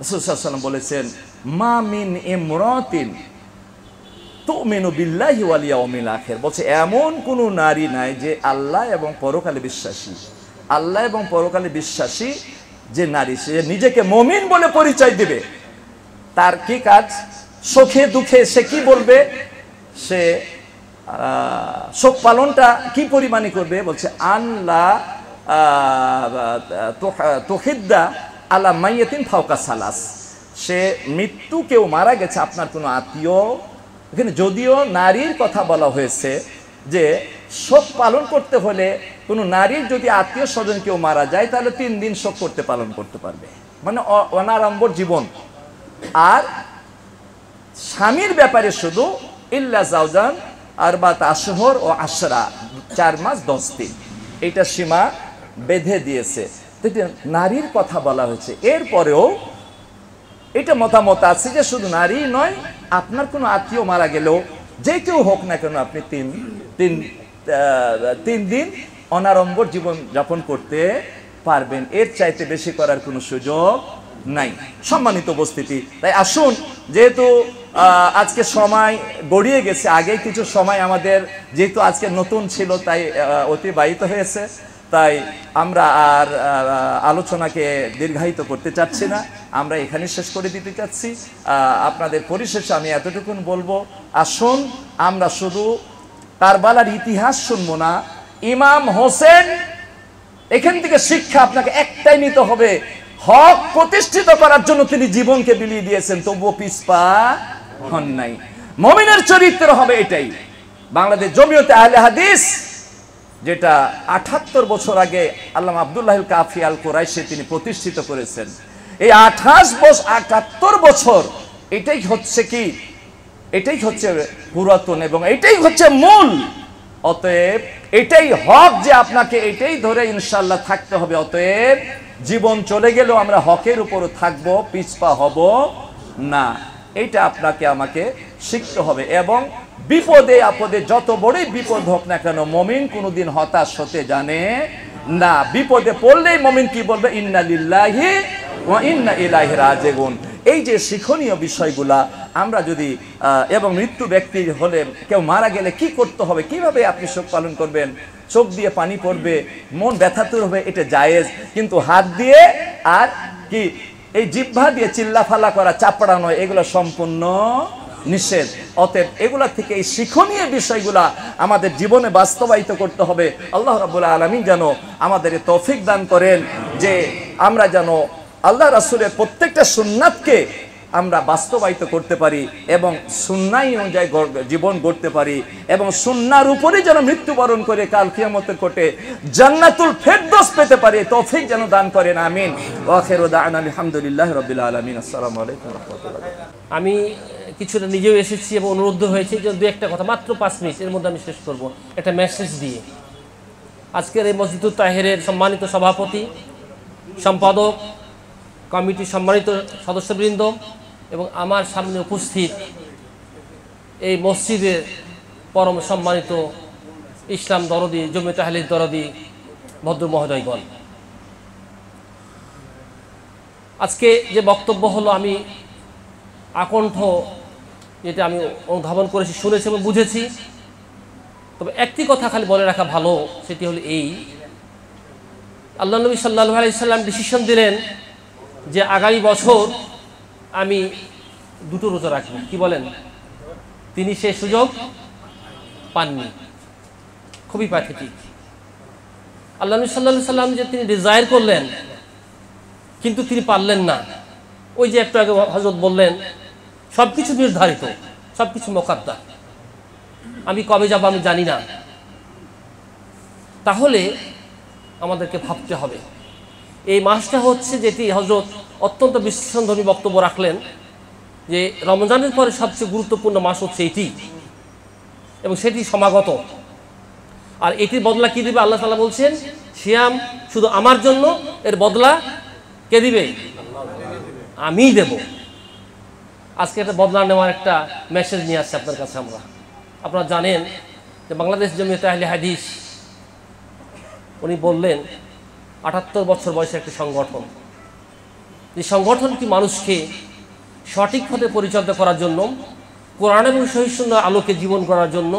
রাসূল সাল্লাল্লাহু আলাইহি ওয়াসাল্লাম বলেছেন, মা মিন ইমরাতিন তুমিনু বিল্লাহি ওয়াল ইয়াউমিল আখির, বলছে এমন কোন নারী নাই যে আল্লাহ এবং পরকালে বিশ্বাসী। আল্লাহ এবং পরকালে বিশ্বাসী যে নারী, সে নিজেকে মুমিন বলে পরিচয় দিবে, তার কি কাজ? সুখে দুঃখে সে কি বলবে? সে শোক পালনটা কি পরিমাণে করবে? বলছে, আনলা তুহিদ্দা আলা মাইয়াতিন ফাওকা সালাস, সে মৃত্যু, কেউ মারা গেছে আপনার কোনো আত্মীয়, এখানে যদিও নারীর কথা বলা হয়েছে যে শোক পালন করতে হলে কোনো নারীর যদি আত্মীয় স্বজন কেউ মারা যায় তাহলে 3 দিন শোক করতে পালন করতে পারবে, মানে অনাড়ম্বর জীবন। আর স্বামীর ব্যাপারে শুধু ইল্লা জাওজান আরবাত আশহুর ও আশরা, 4 মাস 10 দিন, এটা সীমা বেঁধে দিয়েছে। নারীর কথা বলা হয়েছে। এরপরেও এটা মতামত আছে যে শুধু নারী নয়, আপনার কোনো আত্মীয় মারা গেলেও যে কেউ হোক না কেন আপনি 3 দিন অনাড়ম্বর জীবন যাপন করতে পারবেন। এর চাইতে বেশি করার কোনো সুযোগ নাই। সম্মানিত উপস্থিতি, তাই আসুন, যেহেতু আজকে সময় গড়িয়ে গেছে, আগে কিছু সময় আমাদের যেহেতু আজকে নতুন ছিল তাই অতিবাহিত হয়েছে, তাই আমরা আর আলোচনাকে দীর্ঘায়িত করতে চাচ্ছি না, আমরা এখানে শেষ করে দিতে চাচ্ছি। আপনাদের পরিশেষে আমি এতটুকুন বলবো, আসুন আমরা শুধু কারবালার ইতিহাস শুনবো না, ইমাম হোসেন, এখান থেকে শিক্ষা আপনাকে একটাই নিতে হবে, হক প্রতিষ্ঠিত করার জন্য তিনি জীবনকে বিলিয়ে দিয়েছেন, তবুও পিছপা হন নাই। মুমিনের চরিত্র হবে এটাই। বাংলাদেশ জমিয়তে আহলে হাদিস, যেটা 78 বছর আগে আল্লামা আব্দুল্লাহিল কাফি আল কুরাইশি তিনি প্রতিষ্ঠিত করেছেন, এই 78 বছর এটাই হচ্ছে কি, এটাই হচ্ছে পুরাতন এবং এটাই হচ্ছে মূল। অতএব এটাই হক যে আপনাকে এটাই ধরে ইনশাআল্লাহ থাকতে হবে। অতএব জীবন চলে গেলেও আমরা হকের উপর থাকবো, পিছপা হব না, এটা আপনাকে আমাকে শিখতে হবে। এবং বিপদে আপদে যত বড়ই বিপদ হোক না কেন, মুমিন কোনোদিন হতাশ হতে জানে না। বিপদে পড়লেই মুমিন কি বলবে? ইন্না লিল্লাহি ওয়া ইন্না ইলাইহি রাজিউন। এই যে শিক্ষণীয় বিষয়গুলা আমরা যদি এবং মৃত্যু ব্যক্তি হলে, কেউ মারা গেলে কি করতে হবে, কিভাবে আপনি শোক পালন করবেন, চোখ দিয়ে পানি পড়বে, মন ব্যথাতুর হবে, এটা জায়েজ। কিন্তু হাত দিয়ে আর কি এই জিহ্বা দিয়ে চিল্লাফালা করা, চাপড়ানো, এগুলো সম্পূর্ণ নিষেধ। অতএব এগুলা থেকে এই শিক্ষণীয় বিষয়গুলা আমাদের জীবনে বাস্তবায়িত করতে হবে। আল্লাহ রাব্বুল আলামিন যেন আমাদের তৌফিক দান করেন যে আমরা যেন আল্লাহ রাসূলের প্রত্যেকটা সুন্নাতকে আমরা বাস্তবায়িত করতে পারি এবং সুন্নাহ অনুযায়ী জীবন গড়তে পারি এবং সুন্নাহর উপরে যেন মৃত্যুবরণ করে কাল কিয়ামতের কোটে জান্নাতুল ফেরদৌস পেতে পারি। তৌফিক যেন দান করেন, আমিন। ওয়া আখিরু দা'ওয়ানা আলহামদুলিল্লাহি রাব্বিল আলামিন। আসসালামু আলাইকুম ওয়া রাহমাতুল্লাহ। আমি কিছুটা নিজেও এসেছি এবং অনুরোধ হয়েছে যে দু একটা কথা, মাত্র 5 মিনিট এর মধ্যে আমি শেষ করব একটা মেসেজ দিয়ে। আজকের এই মসজিদুত তাহেরের সম্মানিত সভাপতি, সম্পাদক, কমিটির সম্মানিত সদস্যবৃন্দ এবং আমার সামনে উপস্থিত এই মসজিদের পরম সম্মানিত ইসলাম দরদি, জমিয়ত আহলে দরদি ভদ্র মহোদয়গণ, আজকে যে বক্তব্য হলো আমি আকণ্ঠ যেটা আমি অনুধাবন করেছি, শুনেছি এবং বুঝেছি। তবে একটি কথা খালি বলে রাখা ভালো, সেটি হলো এই, আল্লাহ নবী সাল্লাল্লাহু আলাইহি সাল্লাম ডিসিশন দিলেন যে আগামী বছর আমি 2টো রোজা রাখব। কি বলেন? তিনি সে সুযোগ পাননি। খুবই প্যাথেটিক। আল্লাহ নবী সাল্লাল্লাহু আলাইহি সাল্লাম যে তিনি ডিজায়ার করলেন কিন্তু তিনি পারলেন না। ওই যে একটু আগে হযরত বললেন সব কিছু নির্ধারিত, সব কিছু মুকাদ্দার, আমি কবে যাব আমি জানি না। তাহলে আমাদেরকে ভাবতে হবে এই মাসটা হচ্ছে, যেটি হযরত অত্যন্ত বিশ্লেষণধর্মী বক্তব্য রাখলেন যে রমজানের পরে সবচেয়ে গুরুত্বপূর্ণ মাস হচ্ছে এটি এবং সেটি সমাগত। আর এটির বদলা কি দিবে? আল্লাহ তাআলা বলছেন সিয়াম শুধু আমার জন্য, এর বদলা কে দিবে? আমিই দেব। আজকে একটা বদলা নেওয়ার একটা মেসেজ নিয়ে আসছে আপনার কাছে। আপনারা জানেন যে বাংলাদেশ জমিয়ত আহলে হাদিস, উনি বললেন 78 বছর বয়সে একটি সংগঠন, যে সংগঠনটি মানুষকে সঠিক পথে পরিচালিত করার জন্য, কোরআন এবং সহিহ সুন্নাহর আলোকে জীবন করার জন্য,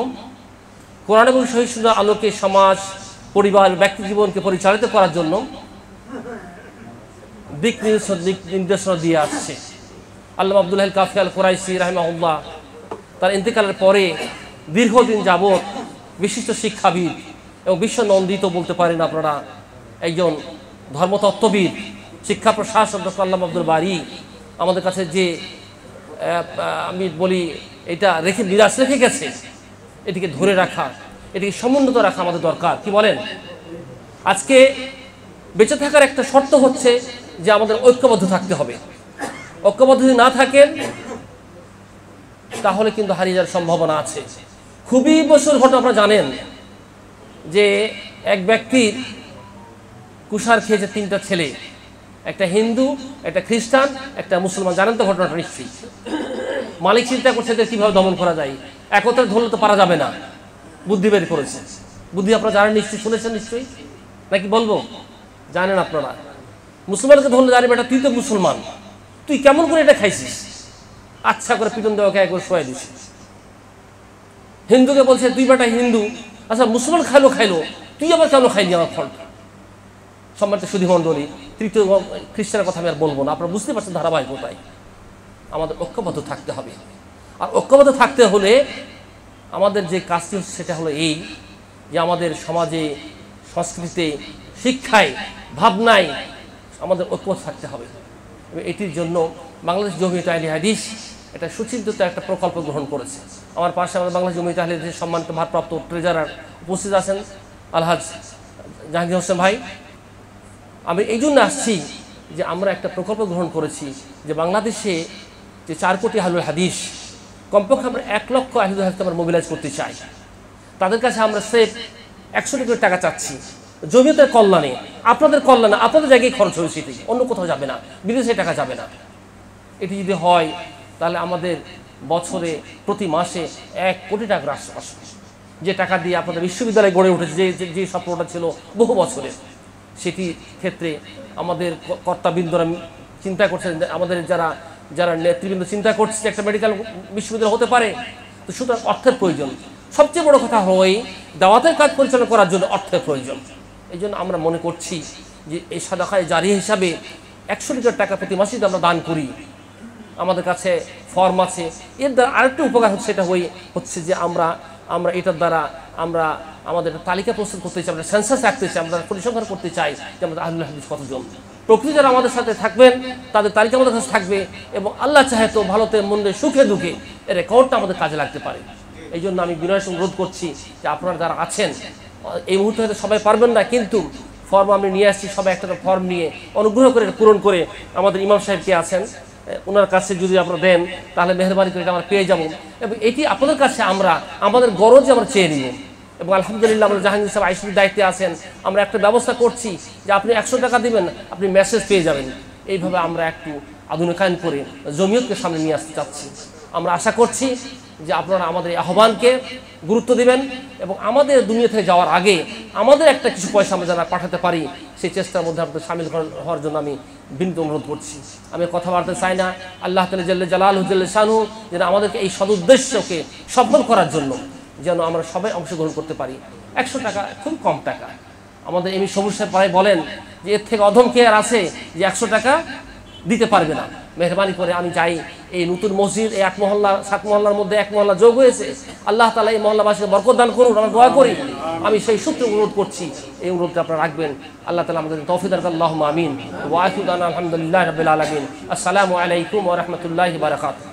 কোরআন এবং সহিহ সুন্নাহর আলোকে সমাজ, পরিবার, ব্যক্তি জীবনকে পরিচালিত করার জন্য দিক নির্দেশনা দিয়ে আসছে। আল্লামা আব্দুল হাই কাফি আল কুরাইশি রাহিমাহুল্লাহ তার ইন্তেকালের পরে দীর্ঘদিন যাবৎ বিশিষ্ট শিক্ষাবিদ এবং বিশ্ব নন্দিত বলতে পারেন আপনারা একজন ধর্মতত্ত্ববিদ, শিক্ষা প্রশাসক ডক্টর আল্লামা আব্দুল বারী আমাদের কাছে যে আমি বলি এটা রেখে বিরাজ রেখে গেছে, এটিকে ধরে রাখা, এটিকে সমুন্নত রাখা আমাদের দরকার। কি বলেন? আজকে বেঁচে থাকার একটা শর্ত হচ্ছে যে আমাদের ঐক্যবদ্ধ থাকতে হবে। ঐক্যবদ্ধ যদি না থাকেন তাহলে কিন্তু হারিয়ে যাওয়ার সম্ভাবনা আছে। খুবই বছর ঘটনা আপনারা জানেন যে এক ব্যক্তির কুষার খেয়েছে 3টা ছেলে, একটা হিন্দু, একটা খ্রিস্টান, একটা মুসলমান। জানেন তো ঘটনাটা নিশ্চয়ই। মালিক চিন্তা করছে যে কীভাবে দমন করা যায়, একত্রে ধরলে তো পারা যাবে না, বুদ্ধি বের করেছে। বুদ্ধি আপনারা জানেন নিশ্চয়ই, শুনেছেন নিশ্চয়ই, নাকি বলবো? জানেন আপনারা। মুসলমানকে ধরলে জানি বেটা তুই তো মুসলমান, তুই কেমন করে এটা খাইছিস, আচ্ছা করে পিটন দেওয়াকে একবার শোয়াই দিস। হিন্দুকে বলছে তুই বেটা হিন্দু, আচ্ছা মুসলমান খাইলো, তুই আবার কেন খাইলি আমার ফলটা? সম্মানিত সুধী মণ্ডলী, তৃতীয় খ্রিস্টানের কথা আমি আর বলবো না, আপনারা বুঝতে পারছেন ধারাবাহিকতায়। আমাদের ঐক্যবদ্ধ থাকতে হবে। আর ঐক্যবদ্ধ থাকতে হলে আমাদের যে কাজটি হচ্ছে সেটা হলো এই, যে আমাদের সমাজে, সংস্কৃতিতে, শিক্ষায়, ভাবনায় আমাদের ঐক্যবদ্ধ থাকতে হবে। এবং এটির জন্য বাংলাদেশ জমিয়ত আহলে হাদিস একটা সুচিন্তিত একটা প্রকল্প গ্রহণ করেছে। আমার পাশে আমাদের বাংলাদেশ জমিয়ত আহলে হাদিসের সম্মানিত ভারপ্রাপ্ত ট্রেজারার উপস্থিত আছেন আলহাজ জাহাঙ্গীর হোসেন ভাই। আমি এই জন্য আসছি যে আমরা একটা প্রকল্প গ্রহণ করেছি যে বাংলাদেশে যে 4 কোটি আহলুল হাদিস, কমপক্ষে আমরা 1 লক্ষ আহলুল হাদিস আমরা মোবিলাইজ করতে চাই। তাদের কাছে আমরা সেফ 100 কোটি টাকা চাচ্ছি জমিয়তের কল্যাণে, আপনাদের কল্যাণে, আপনাদের জায়গায় খরচ হয়েছে, এটি অন্য কোথাও যাবে না, বিদেশে টাকা যাবে না। এটি যদি হয় তাহলে আমাদের বছরে প্রতি মাসে 1 কোটি টাকা রাষ্ট্র আসবে, যে টাকা দিয়ে আপনাদের বিশ্ববিদ্যালয় গড়ে উঠেছে, যে স্বপ্নটা ছিল বহু বছরের। সেটি ক্ষেত্রে আমাদের কর্তাবৃন্দরা চিন্তা করছেন, আমাদের যারা নেতৃবৃন্দ চিন্তা করছে একটা মেডিকেল বিশ্ববিদ্যালয় হতে পারে, তো সুতরাং অর্থের প্রয়োজন। সবচেয়ে বড় কথা হয় দাওয়াতের কাজ পরিচালনা করার জন্য অর্থের প্রয়োজন। এই জন্য আমরা মনে করছি যে এই সাদাকায়ে জারিয়া হিসাবে 100 লিটার টাকা প্রতি মাসে যদি আমরা দান করি, আমাদের কাছে ফর্ম আছে। এর দ্বারা আরেকটা উপকার হচ্ছে, এটা হচ্ছে যে আমরা এটার দ্বারা আমরা আমাদের একটা তালিকা প্রস্তুত করতে চাই, আমরা সেন্সাস রাখতে চাই, আমরা পরিসংখ্যান করতে চাই যে আমাদের আহলুল হাদিস কতজন। প্রকৃতি যারা আমাদের সাথে থাকবেন তাদের তালিকা আমাদের কাছে থাকবে, এবং আল্লাহ চাহে তো ভালোতে মন্দে সুখে দুঃখে এর রেকর্ডটা আমাদের কাজে লাগতে পারে। এই জন্য আমি বিনয়ের সঙ্গে অনুরোধ করছি যে আপনারা যারা আছেন, এই মুহূর্তে হয়তো সবাই পারবেন না, কিন্তু ফর্ম আমি নিয়ে আসছি, সবাই একটা ফর্ম নিয়ে অনুগ্রহ করে পূরণ করে আমাদের ইমাম সাহেবকে আছেন ওনার কাছে যদি আপনারা দেন তাহলে মেহরবানি করে এটা আমরা পেয়ে যাব, এবং এটি আপনাদের কাছে আমরা আমাদের গরজে আমরা চেয়ে নিব। এবং আলহামদুলিল্লাহ আমরা জাহাঙ্গীর সাহেব আইসিটির দায়িত্বে আছেন, আমরা একটা ব্যবস্থা করছি যে আপনি 100 টাকা দিবেন, আপনি মেসেজ পেয়ে যাবেন। এইভাবে আমরা একটু আধুনিকায়ন করে জমিয়তকে সামনে নিয়ে আসতে চাচ্ছি। আমরা আশা করছি যে আপনারা আমাদের এই আহ্বানকে গুরুত্ব দিবেন, এবং আমাদের দুনিয়া থেকে যাওয়ার আগে আমাদের একটা কিছু পয়সা আমরা যারা পাঠাতে পারি সেই চেষ্টার মধ্যে আপনাদের সামিল হওয়ার জন্য আমি বিনীত অনুরোধ করছি। আমি কথা বাড়তে চাই না। আল্লাহ তাআলা জাল্লে জালালহু জাল্লে শানহু যেন আমাদেরকে এই সদুদ্দেশ্যকে সফল করার জন্য যেন আমরা সবাই অংশগ্রহণ করতে পারি। 100 টাকা খুব কম টাকা। আমাদের এমনি সবুজ সাহেব প্রায় বলেন যে এর থেকে অধম কে আর আছে যে 100 টাকা দিতে পারবে না। মেহরবানি করে আমি চাই এই নতুন মসজিদ, এই 8 মহল্লা 7 মহল্লার মধ্যে 1 মহল্লা যোগ হয়েছে, আল্লাহ তাআলা এই মহল্লাবাসীকে বরকত দান করুন, আমরা দোয়া করি। আমি সেই সূত্রে অনুরোধ করছি, এই অনুরোধটা আপনারা রাখবেন। আল্লাহ তাআলা আমাদের তৌফিক দান করুন, আল্লাহুম্মা আমিন। ওয়া আখিরু দাওয়ানা আলহামদুলিল্লাহি রাব্বিল আলামিন। আসসালামু আলাইকুম ওয়া রাহমাতুল্লাহি ওয়া বারাকাতুহু।